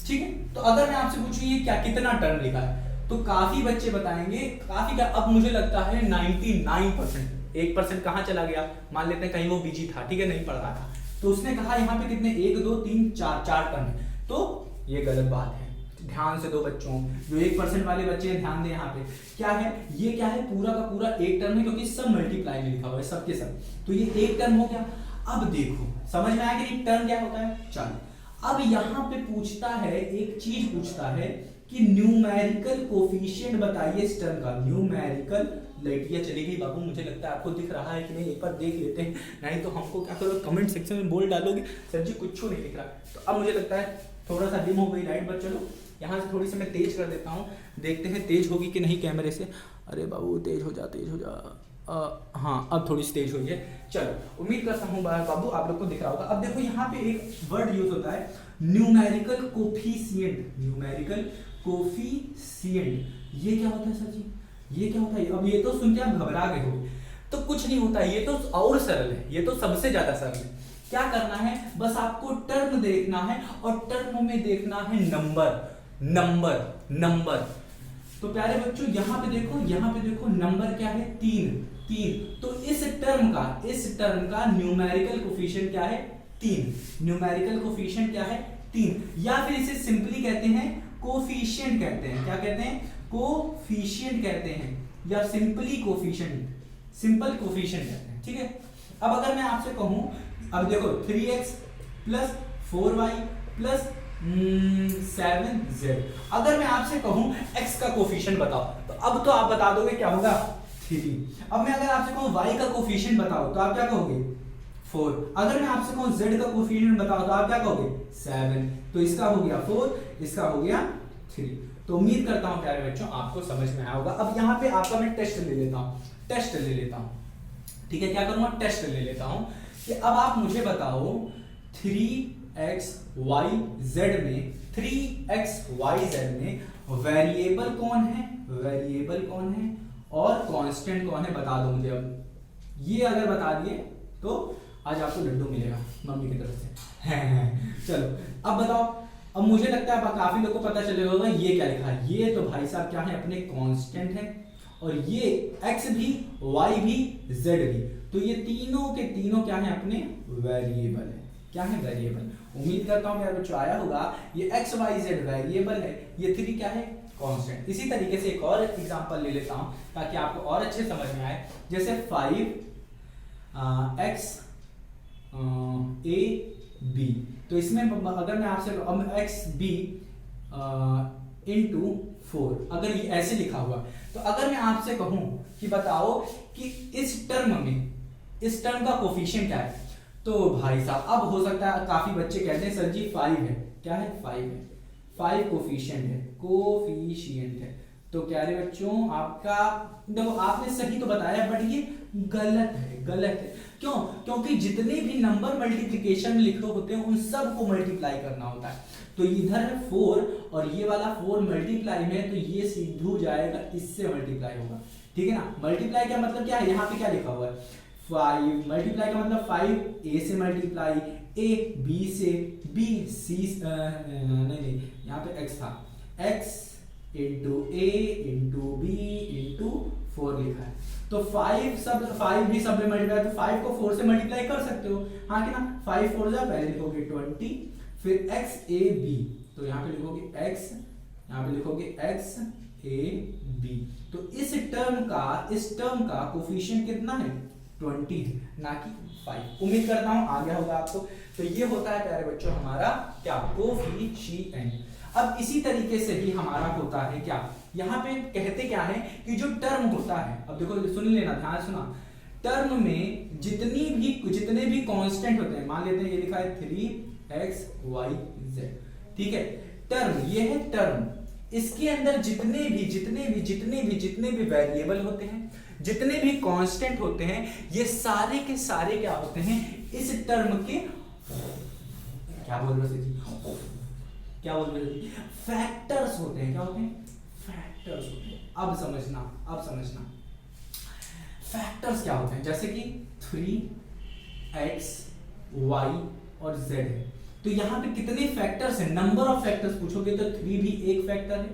ठीक है। तो अगर मैं आपसे पूछूं ये क्या, कितना टर्म लिखा है, तो काफी बच्चे बताएंगे, काफी क्या, अब मुझे लगता है 99%, 1% कहां चला गया, मान लेते हैं कहीं वो बिजी था, ठीक है, नहीं पढ़ रहा था, तो उसने कहा यहाँ पे कितने, 1 2 3 4 टर्म है, तो ये गलत बात है। ध्यान से दो बच्चों, जो 1% वाले बच्चे हैं ध्यान दें, यहाँ पे क्या है, ये क्या है, पूरा का पूरा एक टर्म है, क्योंकि सब मल्टीप्लाई में लिखा हुआ है, सबके सब, तो ये एक टर्म हो गया। अब देखो समझ में आया कि टर्म क्या होता है। चलो अब यहाँ पे पूछता है, एक चीज पूछता है कि न्यूमेरिकल कोफिशिएंट बताइए इस टर्म का। न्यूमेरिकल, लाइटिया चली गई बाबू, मुझे लगता है आपको दिख रहा है कि नहीं, एक बार देख लेते हैं, नहीं तो हमको क्या करो, कमेंट सेक्शन में बोल डालोगे सर जी कुछ नहीं दिख रहा। तो अब मुझे लगता है थोड़ा सा डिम हो गई लाइट, बट चलो यहाँ से थोड़ी सी मैं तेज कर देता हूँ, देखते हैं तेज होगी कि नहीं कैमरे से। अरे बाबू तेज हो जा, हाँ अब थोड़ी सी तेज हुई है। चलो उम्मीद करता हूँ बाबू आप लोग को दिख रहा होगा। अब देखो यहाँ पे एक वर्ड यूज होता है न्यूमेरिकल कोफिशिएंट, न्यूमेरिकल कोफिशिएंट, ये क्या होता है सर जी, ये क्या होता है। अब ये तो सुन के आप घबरा गए हो, तो कुछ नहीं होता, ये तो और सरल है, ये तो सबसे ज्यादा सरल है। क्या करना है, बस आपको टर्म देखना है और टर्म में देखना है नंबर। तो प्यारे बच्चों यहाँ पे देखो नंबर क्या है, 3। तो इस टर्म का न्यूमेरिकल कोफिशिएंट क्या है, 3। न्यूमेरिकल कोफिशिएंट क्या है, 3, या फिर इसे सिंपली कहते हैं कोफिशिएंट कहते हैं। क्या कहते हैं, कोफिशिएंट कहते हैं, या सिंपली कोफिशिएंट, सिंपल कोफिशिएंट कहते हैं, ठीक है। अब अगर मैं आपसे कहूं, अब देखो 3x plus 4y plus 7z, अगर मैं आपसे कहूं x का कोफिशिएंट बताओ, तो अब तो आप बता दोगे क्या होगा, 3। अब मैं अगर आपसे कहूं y का कोफिशिएंट बताओ, तो आप क्या कहोगे, 4। अगर मैं आपसे कहूं z का कोफिशिएंट बताओ, तो आप क्या कहोगे, 7। तो इसका हो गया 4, इसका हो गया 3। तो उम्मीद करता हूं प्यारे बच्चों आपको समझ में आया होगा। अब यहाँ पे आपका मैं टेस्ट ले लेता हूँ, ठीक है, क्या करूंगा, टेस्ट ले लेता हूं कि अब आप मुझे बताओ 3xyz में 3xyz में वेरिएबल कौन है और कांस्टेंट कौन है, बता दो मुझे। अब ये अगर बता दिए तो आज आपको लड्डू मिलेगा मम्मी की तरफ से। चलो अब बताओ। अब मुझे लगता है काफी लोगों को पता चलेगा होगा ये क्या लिखा है। ये तो भाई साहब क्या है, अपने कांस्टेंट है, और ये x भी, y भी, z भी, तो ये तीनों के तीनों क्या है, अपने वेरिएबल है। क्या है, वेरिएबल। उम्मीद करता हूं मेरे बच्चों आया होगा। ये x y z वेरिएबल है, ये 3 क्या है, कांस्टेंट। इसी तरीके से एक और एग्जांपल ले लेता हूं ताकि आपको और अच्छे समझ में आए। जैसे 5x a b, तो इसमें अगर मैं आपसे x b इंटू 4 अगर ये ऐसे लिखा हुआ, तो अगर मैं आपसे कहूं कि बताओ कि इस टर्म का कोफिशिएंट क्या है, तो भाई साहब अब हो सकता है काफी बच्चे कहते हैं सर जी 5 है। क्या है, 5 है, 5 कोफिशिएंट है। तो क्या रे बच्चों आपका, देखो आपने सही तो बताया बट ये गलत है। क्यों? क्योंकि जितने भी नंबर मल्टीप्लिकेशन में लिखे होते हैं उन सब को मल्टीप्लाई करना होता है। तो इधर 4 और ये वाला 4 मल्टीप्लाई में, तो ये सीधू जाएगा, इससे मल्टीप्लाई होगा। ठीक है ना। मल्टीप्लाई का मतलब क्या है, यहाँ पे क्या लिखा हुआ है, 5 मल्टीप्लाई का मतलब 5 a से मल्टीप्लाई, a b से, b c नहीं यहाँ पे x था, x into a into b into 4 लिखा है। तो 5 भी सब में मल्टीप्लाई, तो 5 को 4 से मल्टीप्लाई कर सकते हो, हाँ कि ना। 5 4 जा, पहले लिखोगे 20, फिर x a b, तो यहाँ पे लिखोगे x, यहाँ पे लिखोगे x a b। तो इस टर्म का कोफिशिएंट कितना है, 20 है, ना कि 5। उम्मीद करता हूं आ गया होगा आपको। तो ये होता है प्यारे बच्चों हमारा क्या, कोफिशिएंट। अब इसी तरीके से ही हमारा होता है क्या, यहाँ पे कहते क्या है कि जो टर्म होता है, अब देखो सुन लेना, ध्यान सुना, टर्म में जितने भी कांस्टेंट होते हैं, मान लेते हैं ये लिखा है 3xyz, ठीक है, टर्म, ये है टर्म। इसके अंदर जितने भी वेरिएबल होते हैं, जितने भी कांस्टेंट होते हैं, ये सारे के सारे क्या होते हैं, इस टर्म के क्या बोल रहे थे, फैक्टर्स होते हैं। क्या होते हैं, फैक्टर्स होते हैं। अब समझना फैक्टर्स क्या होते हैं। जैसे कि 3x y और z है, तो यहाँ पे कितने फैक्टर्स हैं, नंबर ऑफ फैक्टर्स पूछोगे तो 3 भी एक फैक्टर है,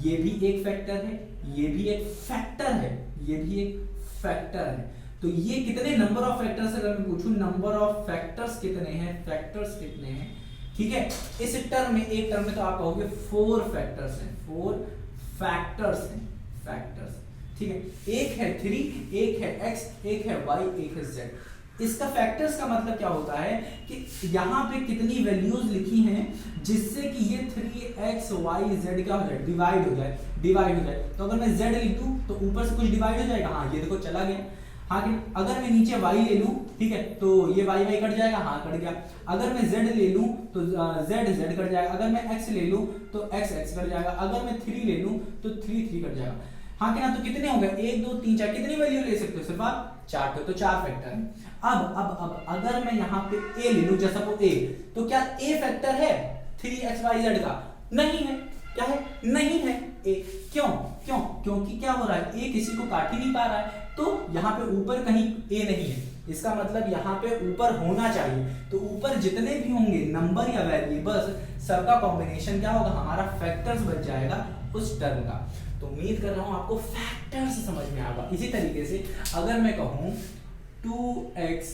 ये भी एक फैक्टर है, ये भी एक फैक्टर है, ये भी एक फैक्टर है। तो ये कितने नंबर ऑफ फैक्टर्स, अगर मैं पूछूं नंबर ऑफ फैक्टर्स कितने हैं, फैक्टर्स कितने हैं, ठीक है। इस टर्म में, एक टर्म में तो आप कहोगे 4 फैक्टर्स हैं, 4 फैक्टर्स हैं, फैक्टर्स, ठीक है। एक है 3, एक है x, एक है y, एक है z। इसका फैक्टर्स का मतलब क्या होता है कि यहाँ पे कितनी वैल्यूज लिखी हैं जिससे कि ये 3x y z क्या हो जाए, डिवाइड हो जाए। तो अगर मैं z लिख दूं तो ऊपर से कुछ डिवाइड हो जाएगा, हाँ ये देखो चला गया, हाँ कि अगर मैं नीचे y ले लूं, ठीक है, तो ये y कट जाएगा, हाँ कट गया। अगर मैं z ले लूं तो z कट जाएगा, अगर मैं x ले लूं तो x कट जाएगा, अगर मैं 3 ले लूं तो 3 कट जाएगा, हाँ कि ना। तो कितने हो गए, 1 2 3 4, कितनी वैल्यू ले सकते हो, सिर्फ आप 4, तो 4 फैक्टर है। अब अगर मैं यहाँ पे a ले लूं, जैसा वो a, तो क्या a फैक्टर है 3xyz का, नहीं है। क्या है, नहीं है a। क्योंकि क्या हो रहा है, a किसी को काट ही नहीं पा रहा है, तो यहाँ पे ऊपर कहीं a नहीं है, इसका मतलब यहाँ पे ऊपर होना चाहिए। तो ऊपर जितने भी होंगे नंबर या वेरिएबल्स, सबका कॉम्बिनेशन क्या होगा, हमारा फैक्टर्स बन जाएगा उस टर्म का। तो उम्मीद कर रहा हूं आपको फैक्टर्स समझ में आएगा। इसी तरीके से अगर मैं कहूं 2x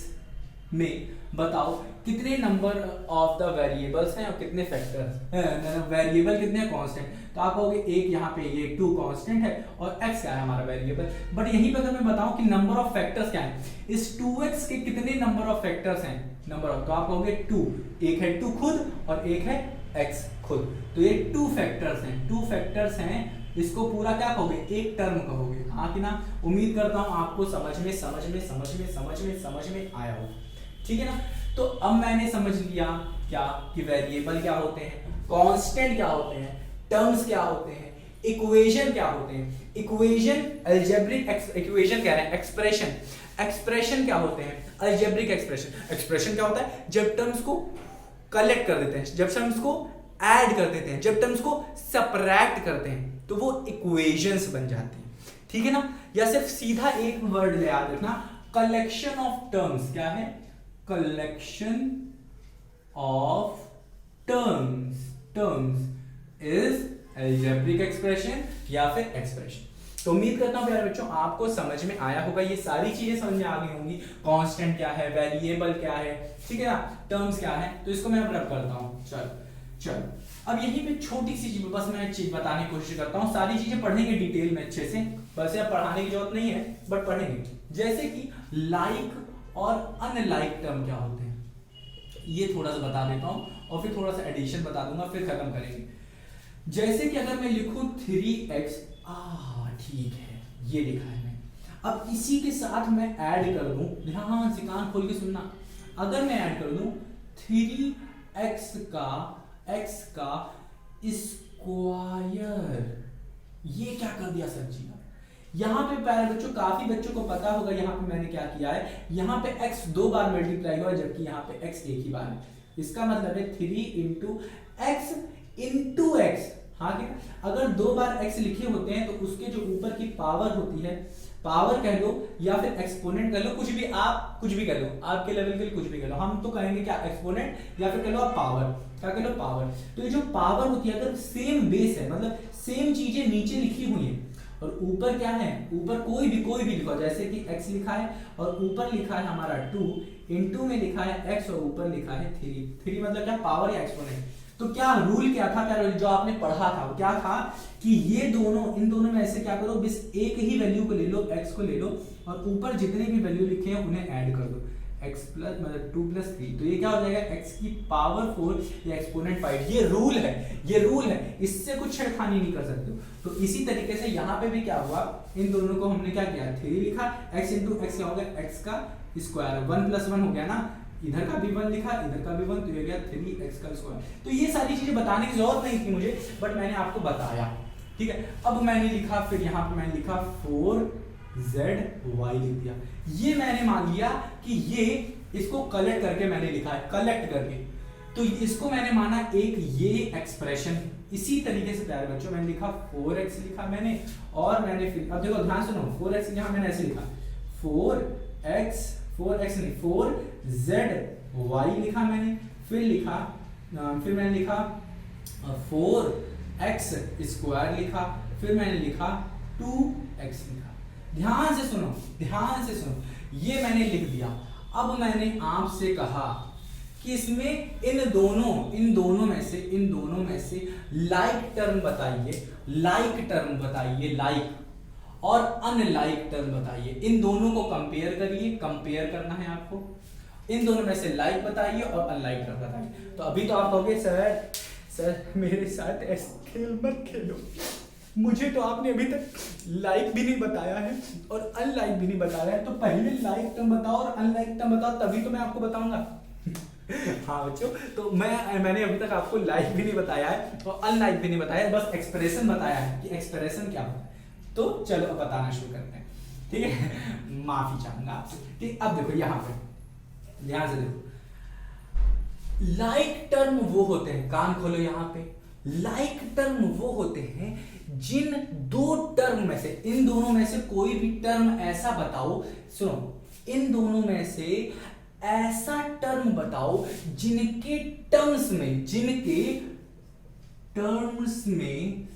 में बताओ कितने नंबर ऑफ द वेरिएबल्स हैं और कितने फैक्टर्स हैं, वेरिएबल कितने हैं, कांस्टेंट, तो आप कहोगे एक यहाँ पे ये 2 कांस्टेंट है और x क्या है हमारा वेरिएबल। बट यहीं पे अगर मैं बताऊं कि नंबर ऑफ फैक्टर्स क्या है, इस 2x के कितने नंबर ऑफ फैक्टर्स हैं, नंबर ऑफ, तो आप कहोगे 2, एक है 2 खुद और एक है x खुद, तो ये 2 फैक्टर्स हैं। इसको पूरा क्या कहोगे, एक टर्म कहोगे, हाँ कि ना। उम्मीद करता हूं आपको समझ में आया हो, ठीक है ना। तो अब मैंने समझ लिया क्या कि वेरिएबल क्या होते हैं, कांस्टेंट क्या होते हैं, टर्म्स क्या होते हैं, इक्वेशन क्या होते हैं। इक्वेशन अलजेब्रिक इक्वेशन कह रहे हैं, एक्सप्रेशन, एक्सप्रेशन क्या होते हैं, अलजेब्रिक एक्सप्रेशन। एक्सप्रेशन क्या होता है, जब टर्म्स को कलेक्ट कर देते हैं, जब टर्म्स को ऐड कर देते हैं, जब टर्म्स को सब्ट्रैक्ट करते हैं तो वो इक्वेशंस बन जाती हैं, ठीक है ना। या सिर्फ सीधा एक वर्ड याद रखना, कलेक्शन ऑफ टर्म्स क्या है, collection of terms, terms is algebraic expression या फिर एक्सप्रेशन। तो उम्मीद करता हूं प्यारे बच्चों आपको समझ में आया होगा, ये सारी चीजें समझ में आ गई होंगी, कांस्टेंट क्या है, वेरिएबल क्या है, ठीक है ना, टर्म्स क्या है। तो इसको मैं अब रब करता हूं। चलो अब यहीं पे छोटी सी चीज, बस मैं एक चीज बताने की कोशिश करता हूं, सारी चीजें पढ़ेंगे डिटेल में अच्छे से, बस यार पढ़ाने की जरूरत नहीं है बट पढ़ेंगे। जैसे कि लाइक और अनलाइक टर्म क्या होते हैं, ये थोड़ा सा बता देता हूं और फिर थोड़ा सा एडिशन बता दूंगा, फिर खत्म करेंगे। जैसे कि अगर मैं लिखूं 3x, ठीक है ये लिखा है मैं, अब इसी के साथ मैं ऐड कर दूं, ध्यान से कान खोल के सुनना, अगर मैं ऐड कर दूं 3x का स्क्वायर, ये क्या कर दिया सर जी। यहां पे प्यारे बच्चों काफी बच्चों को पता होगा, यहां पे मैंने क्या किया है, यहां पे x 2 बार मल्टीप्लाई हुआ जबकि यहां पे x एक ही बार है, इसका मतलब है 3 इंटू x, हाँ क्या, अगर 2 बार x लिखे होते हैं तो उसके जो ऊपर की पावर होती है, पावर कह लो या फिर एक्सपोनेंट कह लो, कुछ भी आप कुछ भी कह लो, आपके लेवल के लिए कुछ भी कह लो, हम तो कहेंगे क्या एक्सपोनेंट या फिर कह लो आप पावर, क्या कह लो पावर। तो ये जो पावर होती है अगर सेम बेस है, मतलब सेम चीजें नीचे लिखी हुई है और ऊपर क्या है, ऊपर कोई भी लिखा, जैसे कि x लिखा है और ऊपर लिखा है हमारा 2, इनटू में लिखा है x और ऊपर लिखा है 3 मतलब क्या पावर या एक्सपोनेंट। तो क्या रूल क्या था, क्या जो आपने पढ़ा था वो क्या था कि ये दोनों, इन दोनों में से क्या करो, बस एक ही वैल्यू को ले लो, x को ले लो और ऊपर जितने भी वैल्यू लिखे हैं उन्हें ऐड कर दो, x प्लस मतलब 2 प्लस 3, तो ये क्या हो जाएगा x की पावर 4 या एक्सपोनेंट 5। ये रूल है, ये रूल है, इससे कुछ छेड़खानी नहीं कर सकते हो। तो इसी तरीके से यहाँ पे भी क्या हुआ, इन दोनों को हमने क्या किया, 3 लिखा, x इंटू एक्स क्या हो गया, x का स्क्वायर, 1 प्लस 1 हो गया ना, इधर का भी 1 लिखा, इधर का भी 1, तो ये गया 3x का स्क्वायर। तो ये सारी चीजें बताने की जरूरत नहीं थी मुझे, बट मैंने आपको बताया, ठीक है। अब मैंने लिखा, फिर यहाँ पे मैंने लिखा 4zy लिख दिया, ये मैंने मान लिया कि ये इसको कलेक्ट करके मैंने लिखा है, कलेक्ट करके, तो इसको मैंने माना एक ये एक्सप्रेशन। इसी तरीके से प्यारे बच्चों मैंने लिखा 4x लिखा मैंने, और मैंने फिर अब देखो ध्यान सुनो, 4x यहाँ मैंने ऐसे लिखा, 4x नहीं 4zy लिखा मैंने, फिर मैंने लिखा 4x स्क्वायर लिखा, फिर मैंने लिखा 2x लिखा। ध्यान से सुनो, ये मैंने लिख दिया। अब मैंने आपसे कहा कि इसमें इन दोनों में से लाइक टर्म बताइए, लाइक और अनलाइक टर्म बताइए, इन दोनों को कंपेयर करिए, कंपेयर करना है आपको, इन दोनों में से लाइक बताइए और अनलाइक टर्म बताइए। तो अभी तो आप कहोगे सर मेरे साथ ऐसे खेल मत खेलो, मुझे तो आपने अभी तक लाइक भी नहीं बताया है और अनलाइक भी नहीं बताया है, तो पहले लाइक टर्म बताओ और अनलाइक टर्म बताओ तभी तो मैं आपको बताऊंगा। हाँ बच्चों, तो मैंने अभी तक आपको लाइक भी नहीं बताया है और अनलाइक भी नहीं बताया है, बस एक्सप्रेशन बताया है कि एक्सप्रेशन क्या होता है। तो चलो अब बताना शुरू करते हैं, ठीक है। माफी चाहूंगा आपसे, ठीक। अब देखो यहाँ पे ध्यान से देखो, लाइक टर्म वो होते हैं, कान खोलो यहाँ पे, लाइक टर्म वो होते हैं जिन दो टर्म में से, इन दोनों में से कोई भी टर्म ऐसा बताओ, सुनो, इन दोनों में से ऐसा टर्म बताओ जिनके टर्म्स में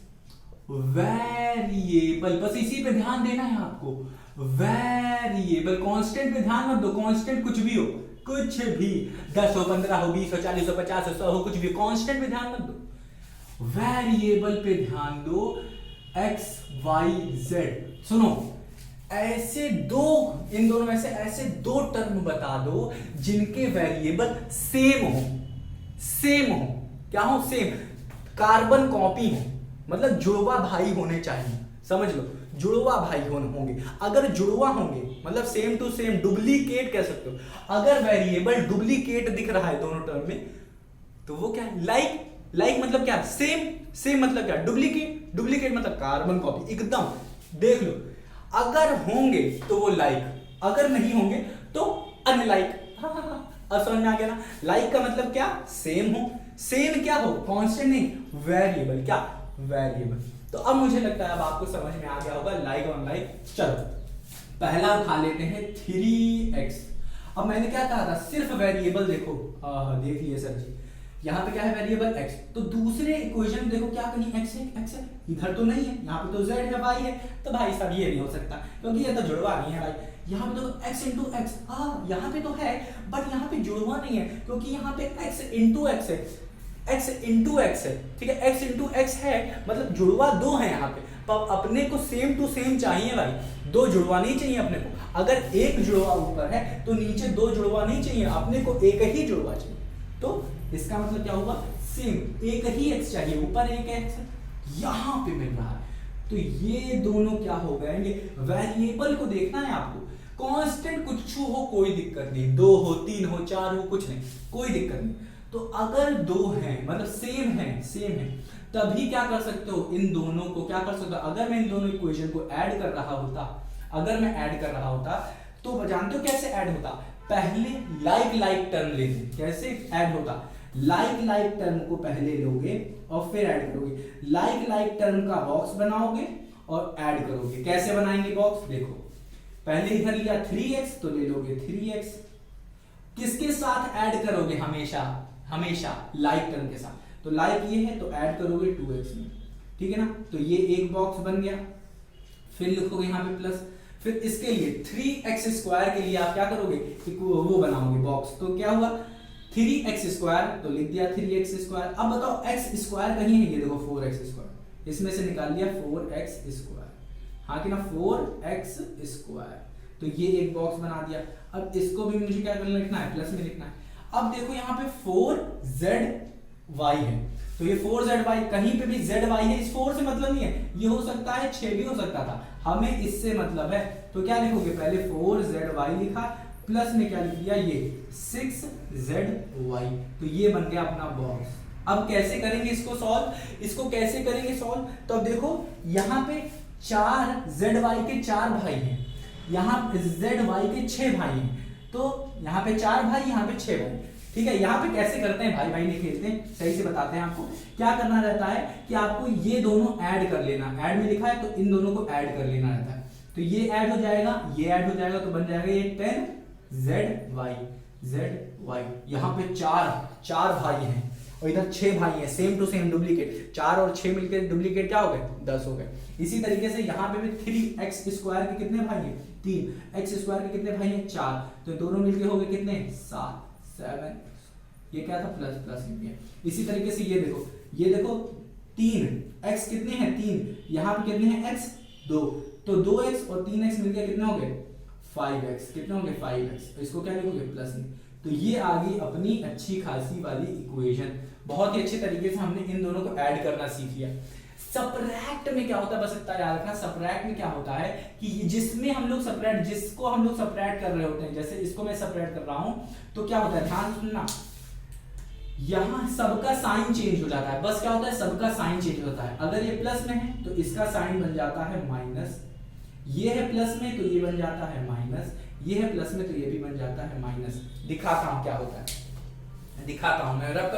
वेरिएबल, बस इसी पे ध्यान देना है आपको, वेरिएबल, कांस्टेंट पे ध्यान मत दो, कांस्टेंट कुछ भी हो, कुछ भी 10 हो, 15 हो, 20 हो, 40 हो, 50 हो, 100 हो, कुछ भी, कांस्टेंट पे ध्यान मत दो, वेरिएबल पे ध्यान दो, x y z। सुनो, ऐसे दो, इन दोनों में से ऐसे दो टर्म बता दो जिनके वेरिएबल सेम हो, क्या हो, सेम, कार्बन कॉपी हो, मतलब जुड़वा भाई होने चाहिए, समझ लो, जुड़वा भाई होंगे। अगर जुड़वा होंगे मतलब सेम टू सेम, डुप्लीकेट कह सकते हो, अगर वेरिएबल डुप्लीकेट दिख रहा है दोनों टर्म में तो वो क्या है, लाइक लाइक मतलब क्या, सेम, सेम मतलब क्या, डुप्लीकेट, डुप्लीकेट मतलब कार्बन कॉपी, एकदम देख लो, अगर होंगे तो वो लाइक, अगर नहीं होंगे तो अनलाइक। अब समझ में आ गया ना, लाइक का मतलब क्या, सेम हो, सेम क्या हो, कांस्टेंट नहीं, वेरिएबल, क्या, वेरिएबल। तो अब मुझे लगता है अब आपको समझ में आ गया होगा लाइक और अनलाइक। चलो पहला उठा लेते हैं 3x। अब मैंने क्या कहा था, सिर्फ वेरिएबल देखो, देख लिए सर जी, यहाँ पे क्या है, वेरिएबल x, तो दूसरे इक्वेशन देखो क्या कहीं x है, x है, इधर तो नहीं है, यहाँ पे तो z है, y है, तो भाई साहब ये नहीं हो सकता क्योंकि ये तो जुड़वा नहीं है भाई। यहाँ पे तो x इंटू एक्स, हाँ यहाँ पे तो है बट यहाँ पे जुड़वा नहीं है क्योंकि यहाँ पे x इंटू एक्स है, x इंटू एक्स है, ठीक है, x इंटू एक्स है मतलब जुड़वा दो है यहाँ पे। अब अपने को सेम टू सेम चाहिए भाई, दो जुड़वा नहीं चाहिए अपने को। अगर एक जुड़वा ऊपर है तो नीचे दो जुड़वा नहीं चाहिए, अपने को एक ही जुड़वा चाहिए। तो इसका मतलब क्या होगा, सेम एक ही x चाहिए, ऊपर एक x यहाँ पे मिल रहा है, तो ये दोनों क्या हो गए, वेरिएबल को देखना है आपको, कांस्टेंट कुछ हो कोई दिक्कत नहीं, दो हो, तीन हो, चार हो, कुछ नहीं, कोई दिक्कत नहीं। तो अगर दो हैं मतलब सेम है, सेम है, तभी क्या कर सकते हो, इन दोनों को क्या कर सकते हो, अगर मैं इन दोनों इक्वेशन को ऐड कर रहा होता, अगर मैं ऐड कर रहा होता तो जानते हो कैसे ऐड होता, पहले लाइक लाइक टर्म लेते, कैसे ऐड होता, लाइक लाइक टर्म को पहले लोगे और फिर ऐड करोगे, लाइक लाइक टर्म का बॉक्स बनाओगे और ऐड करोगे। कैसे बनाएंगे बॉक्स, देखो पहले इधर लिया 3x तो ले लोगे 3x, किसके साथ ऐड करोगे, हमेशा हमेशा लाइक टर्म के साथ, तो लाइक ये है तो ऐड करोगे 2x में, ठीक है ना, तो ये एक बॉक्स बन गया। फिर लिखोगे यहाँ पे प्लस, फिर इसके लिए 3x स्क्वायर के लिए आप क्या करोगे, वो बनाओगे बॉक्स, तो क्या हुआ 3x स्क्वायर, तो लिख दिया 3x स्क्वायर। अब बताओ x स्क्वायर कहीं है, ये देखो 4x स्क्वायर, इसमें से निकाल लिया 4x स्क्वायर, हाँ कि ना 4x स्क्वायर, तो ये एक बॉक्स बना दिया। अब इसको भी मुझे क्या करना, लिखना है, प्लस में लिखना है। अब देखो यहाँ पे 4zy है, तो ये 4zy, कहीं पे भी zy है, इस 4 से मतलब नहीं है, ये हो सकता है 6 भी हो सकता था, हमें इससे मतलब है, तो क्या लिखोगे, पहले 4zy लिखा, प्लस में क्या लिख दिया, ये 6zy, तो ये बन गया अपना बॉक्स। अब कैसे करेंगे इसको सॉल्व, इसको कैसे करेंगे सॉल्व, तो अब देखो यहाँ पे 4zy के 4 भाई हैं, यहाँ zy के 6 भाई हैं, तो यहाँ पे 4 भाई, यहाँ पे 6 भाई, ठीक है। यहाँ पे कैसे करते हैं, भाई भाई नहीं खेलते हैं, सही से बताते हैं आपको। क्या करना रहता है कि आपको ये दोनों ऐड कर लेना, ऐड में लिखा है तो इन दोनों को ऐड कर लेना रहता है, तो ये ऐड हो जाएगा, ये ऐड हो जाएगा, तो बन जाएगा ये 10zy। यहाँ पे 4 भाई हैं और इधर 6 भाई हैं, सेम टू सेम डुप्लीकेट, 4 और 6 मिलकर डुप्लीकेट क्या हो गए, 10 हो गए। इसी तरीके से यहाँ पे भी 3x स्क्वायर के कितने भाई हैं, 3, x स्क्वायर के कितने भाई हैं, 4, तो दोनों मिलके हो गए कितने, 7, ये क्या था, प्लस प्लस लिख दिया। इसी तरीके से ये देखो 3, x कितने हैं, 3, यहाँ पे कितने हैं, x 2, तो 2x और 3x मिलके कितने हो गए, 5x, कितने होंगे 5x, तो इसको क्या लिखोगे, प्लस में। तो ये आ गई अपनी अच्छी खासी वाली इक्वेशन, बहुत ही अच्छे तरीके से हमने इन दोनों को ऐड करना सीख लिया। सबट्रैक्ट में क्या होता है, बस इतना याद रखना, सबट्रैक्ट में क्या होता है कि जिसमें हम लोग जिसको हम लोग सबट्रैक्ट कर रहे होते हैं, जैसे इसको मैं सबट्रैक्ट कर रहा हूं, तो क्या होता है, ध्यान सुनना, यहां सबका साइन चेंज हो जाता है, बस क्या होता है, सबका साइन चेंज होता है। अगर ये प्लस में है तो इसका साइन बन जाता है माइनस, ये है प्लस में तो ये बन जाता है माइनस, ये है प्लस में तो ये भी बन जाता है माइनस। दिखाता हूं क्या होता है, दिखाता हूं मैं, रब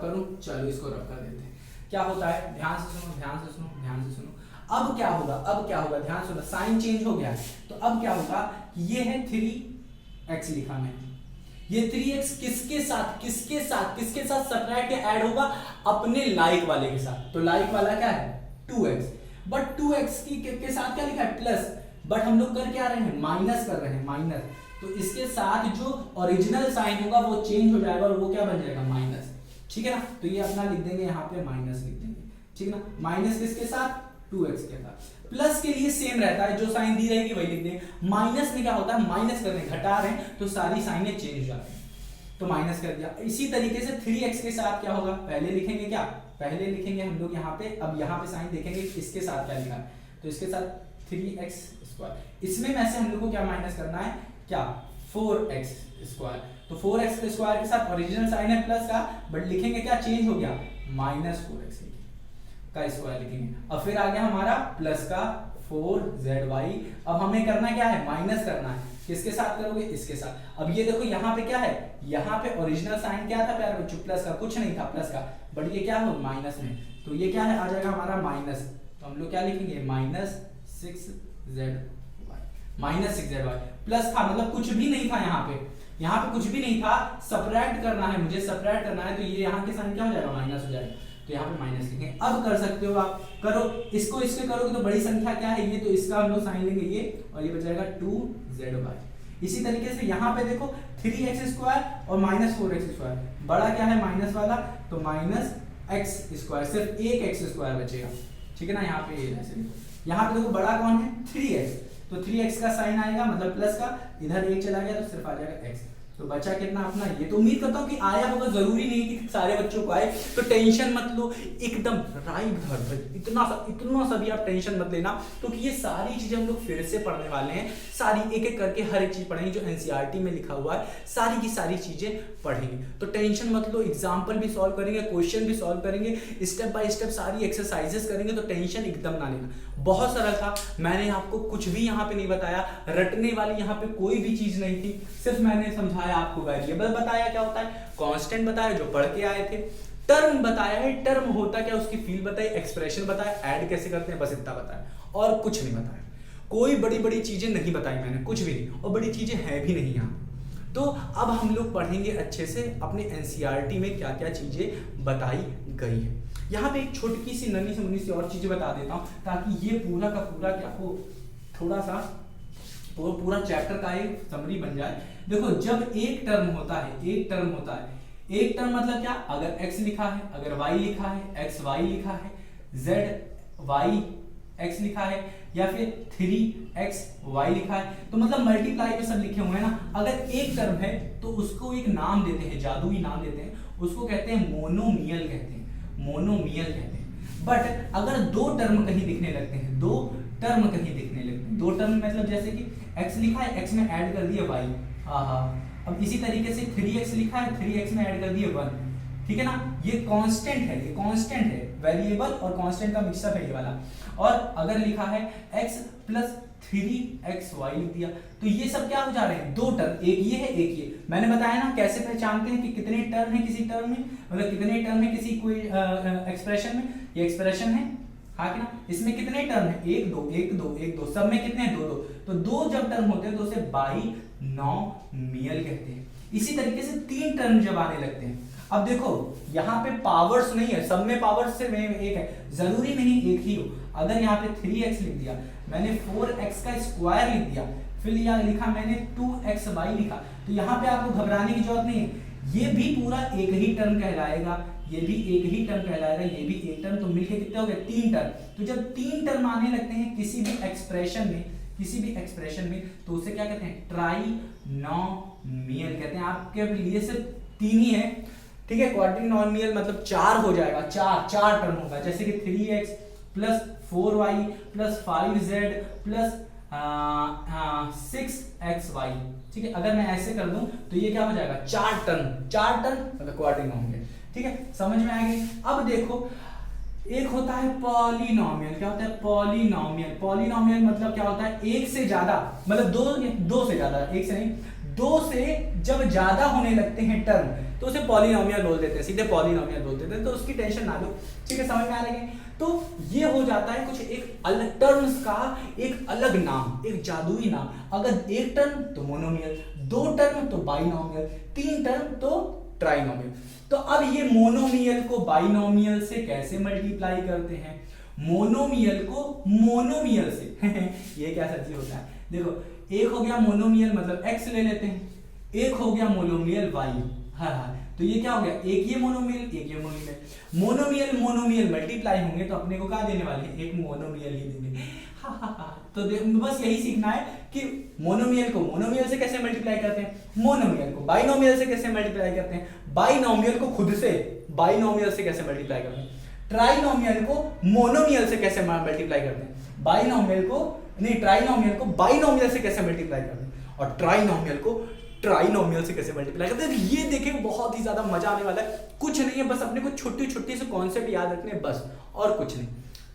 करूं, चलो इसको रब कर देते हैं। क्या होता है, ध्यान से सुनो। अब क्या होगा, ध्यान सुनो, साइन चेंज हो गया, तो अब क्या होगा, ये है 3x लिखा मैंने, ये 3x किसके साथ सबट्रैक्ट या ऐड होगा, अपने लाइक वाले के साथ, तो लाइक वाला क्या है 2x, बट 2x के साथ क्या लिखा है, प्लस, बट हम लोग कर क्या रहे हैं, माइनस कर रहे हैं, माइनस, तो इसके साथ जो ओरिजिनल साइन होगा वो चेंज हो जाएगा और वो क्या बन जाएगा, माइनस, ठीक है ना। तो ये अपना लिख देंगे यहाँ पे माइनस लिख देंगे, ठीक है ना, माइनस किसके साथ, 2x के साथ। प्लस के लिए सेम रहता है, जो साइन दी रहेगी वही लिख देंगे। माइनस में क्या होता है, माइनस कर रहे हैं, घटा रहे हैं, तो सारी साइनें चेंज हो जाती हैं, तो माइनस कर दिया। इसी तरीके से 3x के साथ क्या होगा, पहले लिखेंगे क्या, पहले लिखेंगे हम लोग यहाँ पे, अब यहाँ पे साइन देखेंगे इसके साथ क्या लिखा है, तो इसके साथ 3x स्क्वायर, इसमें में से हम लोग को क्या माइनस करना है, क्या 4x स्क्वायर, तो 4x स्क्वायर के साथ ओरिजिनल साइन है प्लस का, बट लिखेंगे क्या, चेंज हो गया -4x का स्क्वायर लिखेंगे। अब फिर आ गया हमारा प्लस का 4zy। अब हमें करना क्या है, माइनस करना है। किसके साथ करोगे, इसके साथ। अब ये देखो यहाँ पे क्या है, यहाँ पे ओरिजिनल साइन क्या था प्यारे बच्चों, प्लस का, कुछ नहीं था प्लस का, बट ये क्या हो माइनस में, तो ये क्या है आ जाएगा हमारा माइनस। तो हम लोग क्या लिखेंगे, -6zy, -6zy। प्लस था मतलब कुछ भी नहीं था यहाँ पे कुछ भी नहीं था, सब्ट्रैक्ट करना है, मुझे सब्ट्रैक्ट करना है, तो ये यहाँ के साइन क्या हो जाएगा, माइनस हो जाएगा, तो यहाँ पे माइनस लिखेंगे। अब कर सकते हो आप, करो इसको इसके करोगे तो बड़ी संख्या क्या है ये, तो इसका हम लोग साइन लेंगे ये, और ये बचाएगा 2zy। इसी तरीके से यहाँ पे देखो 3x² और -4x², बड़ा क्या है माइनस वाला, तो -x², सिर्फ एक x² बचेगा, ठीक है ना। यहाँ पे ऐसे लिखो, यहाँ पे देखो बड़ा कौन है 3x, तो 3x का साइन आएगा मतलब प्लस का, इधर एक चला गया तो सिर्फ आ जाएगा x, तो बचा कितना अपना ये। तो उम्मीद करता हूँ कि आया होगा, जरूरी नहीं कि सारे बच्चों को आए, तो टेंशन मत लो, एकदम राइट धर, इतना सा भी आप टेंशन मत लेना, क्योंकि ये सारी चीजें हम लोग फिर से पढ़ने वाले हैं, सारी एक एक करके हर एक चीज पढ़ेंगे, जो एनसीईआरटी में लिखा हुआ है सारी की सारी चीजें पढ़ेंगे। तो टेंशन मत लो, एग्जाम्पल भी सॉल्व करेंगे, क्वेश्चन भी सॉल्व करेंगे, स्टेप बाय स्टेप सारी एक्सरसाइजेस करेंगे, तो टेंशन एकदम ना लेना। बहुत सरल था, मैंने आपको कुछ भी यहाँ पे नहीं बताया, रटने वाली यहाँ पे कोई भी चीज नहीं थी, सिर्फ मैंने समझाया आपको, वेरिएबल बताया क्या होता है, कांस्टेंट बताया जो पढ़ के आए थे, टर्म बताया है, टर्म होता क्या उसकी फील बताई, एक्सप्रेशन बताया, ऐड कैसे करते हैं, बस इतना बताया और कुछ नहीं बताया। कोई बड़ी बड़ी चीजें नहीं बताई मैंने, कुछ भी नहीं, और बड़ी चीजें हैं भी नहीं यहाँ। तो अब हम लोग पढ़ेंगे अच्छे से अपने एनसीईआरटी में क्या क्या चीजें बताई गई है। यहाँ पे एक छोटी सी नन्ही से मुन्नी सी और चीजें बता देता हूँ, ताकि ये पूरा का पूरा क्या हो, थोड़ा सा पूरा चैप्टर का एक समरी बन जाए। देखो जब एक टर्म होता है, एक टर्म मतलब क्या, अगर x लिखा है, अगर y लिखा है, xy लिखा है, zy(x) लिखा है, या फिर 3xy लिखा है, तो मतलब मल्टीप्लाई पे सब लिखे हुए हैं ना। अगर एक टर्म है तो उसको एक नाम देते हैं, जादुई नाम देते हैं, उसको कहते हैं मोनोमियल कहते हैं, मोनोमियल कहते हैं। बट अगर दो टर्म कहीं दिखने लगते हैं, दो टर्म मतलब जैसे कि x लिखा है, x में ऐड कर दिया y, अब इसी तरीके से 3x लिखा है, 3x में ऐड कर दिए 1, ठीक है ना। ये कांस्टेंट है, ये कांस्टेंट है, वेरिएबल और कांस्टेंट का मिक्सअप है ये वाला। और अगर लिखा है x प्लस 3xy लिख दिया, तो ये सब क्या हो जा रहे हैं, दो टर्म, एक ये है एक ये। मैंने बताया ना कैसे पहचानते हैं कि कितने टर्म है किसी टर्म में, मतलब कितने टर्म है किसी कोई एक्सप्रेशन में, ये एक्सप्रेशन है, हाँ कि ना। इसमें कितने टर्म है, एक दो, सब में कितने, दो। तो दो जब टर्म होते हैं तो उसे बाइनोमियल कहते हैं। इसी तरीके से तीन टर्म जब आने लगते हैं, अब देखो यहाँ पे पावर्स नहीं है, सब में पावर्स सिर्फ एक है, जरूरी नहीं एक ही हो। अगर यहाँ पे 3x लिख दिया, मैंने 4x का स्क्वायर लिख दिया, फिर यहाँ लिखा मैंने 2xy लिखा, तो यहाँ पे आपको घबराने की जरूरत नहीं है, ये भी पूरा एक ही टर्म कहलाएगा, ये भी एक ही टर्म कहलाएगा, ये भी एक टर्म, तो मिलके कितने हो गए, तीन टर्म। तो जब तीन टर्म आने लगते हैं किसी भी एक्सप्रेशन में, तो उसे क्या कहते हैं, ट्राइनोमियल कहते हैं। आपके लिए सिर्फ तीन ही है, ठीक है। क्वाड्रिनोमियल मतलब चार हो जाएगा, चार टर्म होगा, जैसे कि 3x plus 4y plus 5z plus 6xy, ठीक है। अगर मैं ऐसे कर दूं तो ये क्या हो जाएगा, चार टर्म मतलब क्वाड्रिनोमियल, ठीक है, समझ में आ गई। अब देखो एक होता है पॉलिनोमियल, क्या होता है पॉलिनोमियल मतलब क्या होता है, एक से ज्यादा, मतलब दो से ज्यादा, एक से नहीं, दो से जब ज्यादा होने लगते हैं टर्म, तो उसे पॉलिनोमियल बोल देते हैं, सीधे पॉलिनोमियल बोल देते हैं, तो उसकी टेंशन ना लो, ठीक है, समझ में आ रही है। तो ये हो जाता है कुछ एक अलग टर्म्स का एक अलग नाम, एक जादुई नाम। अगर एक टर्म तो मोनोमियल, दो टर्म तो बाइनोमियल, तीन टर्म तो ट्राइनोमियल। तो अब ये मोनोमियल को बाइनोमियल से कैसे मल्टीप्लाई करते हैं, मोनोमियल को मोनोमियल से ये क्या सच्ची होता है, देखो एक हो गया मोनोमियल मतलब x ले लेते हैं, एक हो गया मोनोमियल y, हाँ, तो ये क्या हो गया, एक ये मोनोमियल, एक ये मोनोमियल मल्टीप्लाई होंगे तो अपने को क्या देने वाले हैं, एक मोनोमियल ही देंगे, तो बस यही सीखना है कि मोनोमियल को मोनोमियल से कैसे मल्टीप्लाई करते हैं, मोनोमियल को बाइनोमियल से कैसे मल्टीप्लाई करते हैं, बाइनोमियल को खुद से बाइनोमियल से कैसे मल्टीप्लाई करते हैं, ट्राइनोमियल को मोनोमियल से कैसे मल्टीप्लाई करते हैं, ट्राइनोमियल को बाइनोमियल से कैसे मल्टीप्लाई करते हैं, और ट्राइनोमियल को ट्राइनोमियल से कैसे मल्टीप्लाई करते हैं। ये देखें बहुत ही ज्यादा मजा आने वाला है। कुछ नहीं है, बस अपने को छोटे छोटे से कॉन्सेप्ट याद रखने हैं बस, और कुछ नहीं।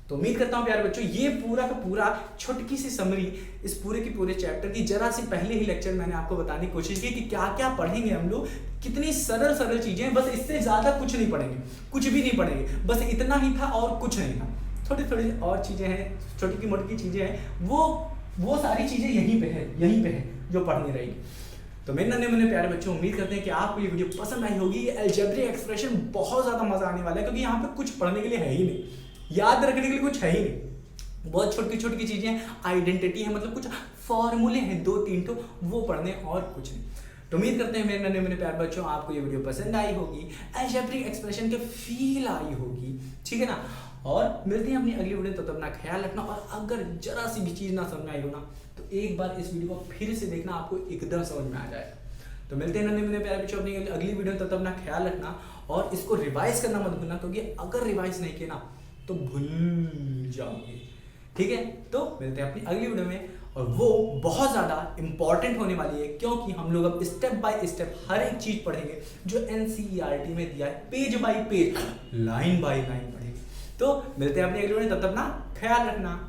तो उम्मीद करता हूँ प्यारे बच्चों ये पूरा का पूरा छोटकी सी समरी इस पूरे की पूरे चैप्टर की जरा सी पहले ही लेक्चर मैंने आपको बताने की कोशिश की कि क्या क्या पढ़ेंगे हम लोग, कितनी सरल सरल चीजें, बस इससे ज्यादा कुछ नहीं पढ़ेंगे, कुछ भी नहीं पढ़ेंगे, बस इतना ही था और कुछ नहीं था। थोड़ी थोड़ी और चीजें हैं, छोटी की मोटी चीजें हैं, वो सारी चीजें यहीं पे है जो पढ़नी रहेगी। तो मेरे नन्हे मुन्ने प्यारे बच्चों उम्मीद करते हैं कि आपको ये वीडियो पसंद आई होगी। ये अलजेब्रिक एक्सप्रेशन बहुत ज्यादा मजा आने वाला है क्योंकि यहाँ पे कुछ पढ़ने के लिए है ही नहीं, याद रखने के लिए कुछ है ही नहीं। बहुत छोटी छोटी चीजें, आइडेंटिटी है, मतलब कुछ फॉर्मूले हैं 2-3 तो वो पढ़ने और कुछ नहीं। तो उम्मीद करते हैं मेरे नन्हे मुन्ने प्यारे बच्चों आपको ये वीडियो पसंद आई होगी, अलजेब्रिक एक्सप्रेशन के फील आई होगी, ठीक है ना। और मिलते हैं अपनी अगली वीडियो, तो अपना ख्याल रखना। और अगर जरा सी भी चीज ना समझ में आई हो ना तो एक बार इस वीडियो को फिर से देखना, आपको एकदम समझ में आ जाएगा। तो मिलते हैं नन्हे मुन्ने प्यारे बच्चों अपनी अगली वीडियो, तो अपना ख्याल रखना और इसको रिवाइज करना मत भूलना, क्योंकि अगर रिवाइज नहीं किया ना तो भूल जाओगे, ठीक है। तो मिलते हैं अपनी अगली वीडियो में, और वो बहुत ज़्यादा इंपॉर्टेंट होने वाली है क्योंकि हम लोग अब स्टेप बाय स्टेप हर एक चीज़ पढ़ेंगे जो NCERT में दिया है, page bye page, line by line पढ़ेंगे। तो मिलते हैं अपनी अगली वीडियो में, तब तक अपना ख्याल रखना।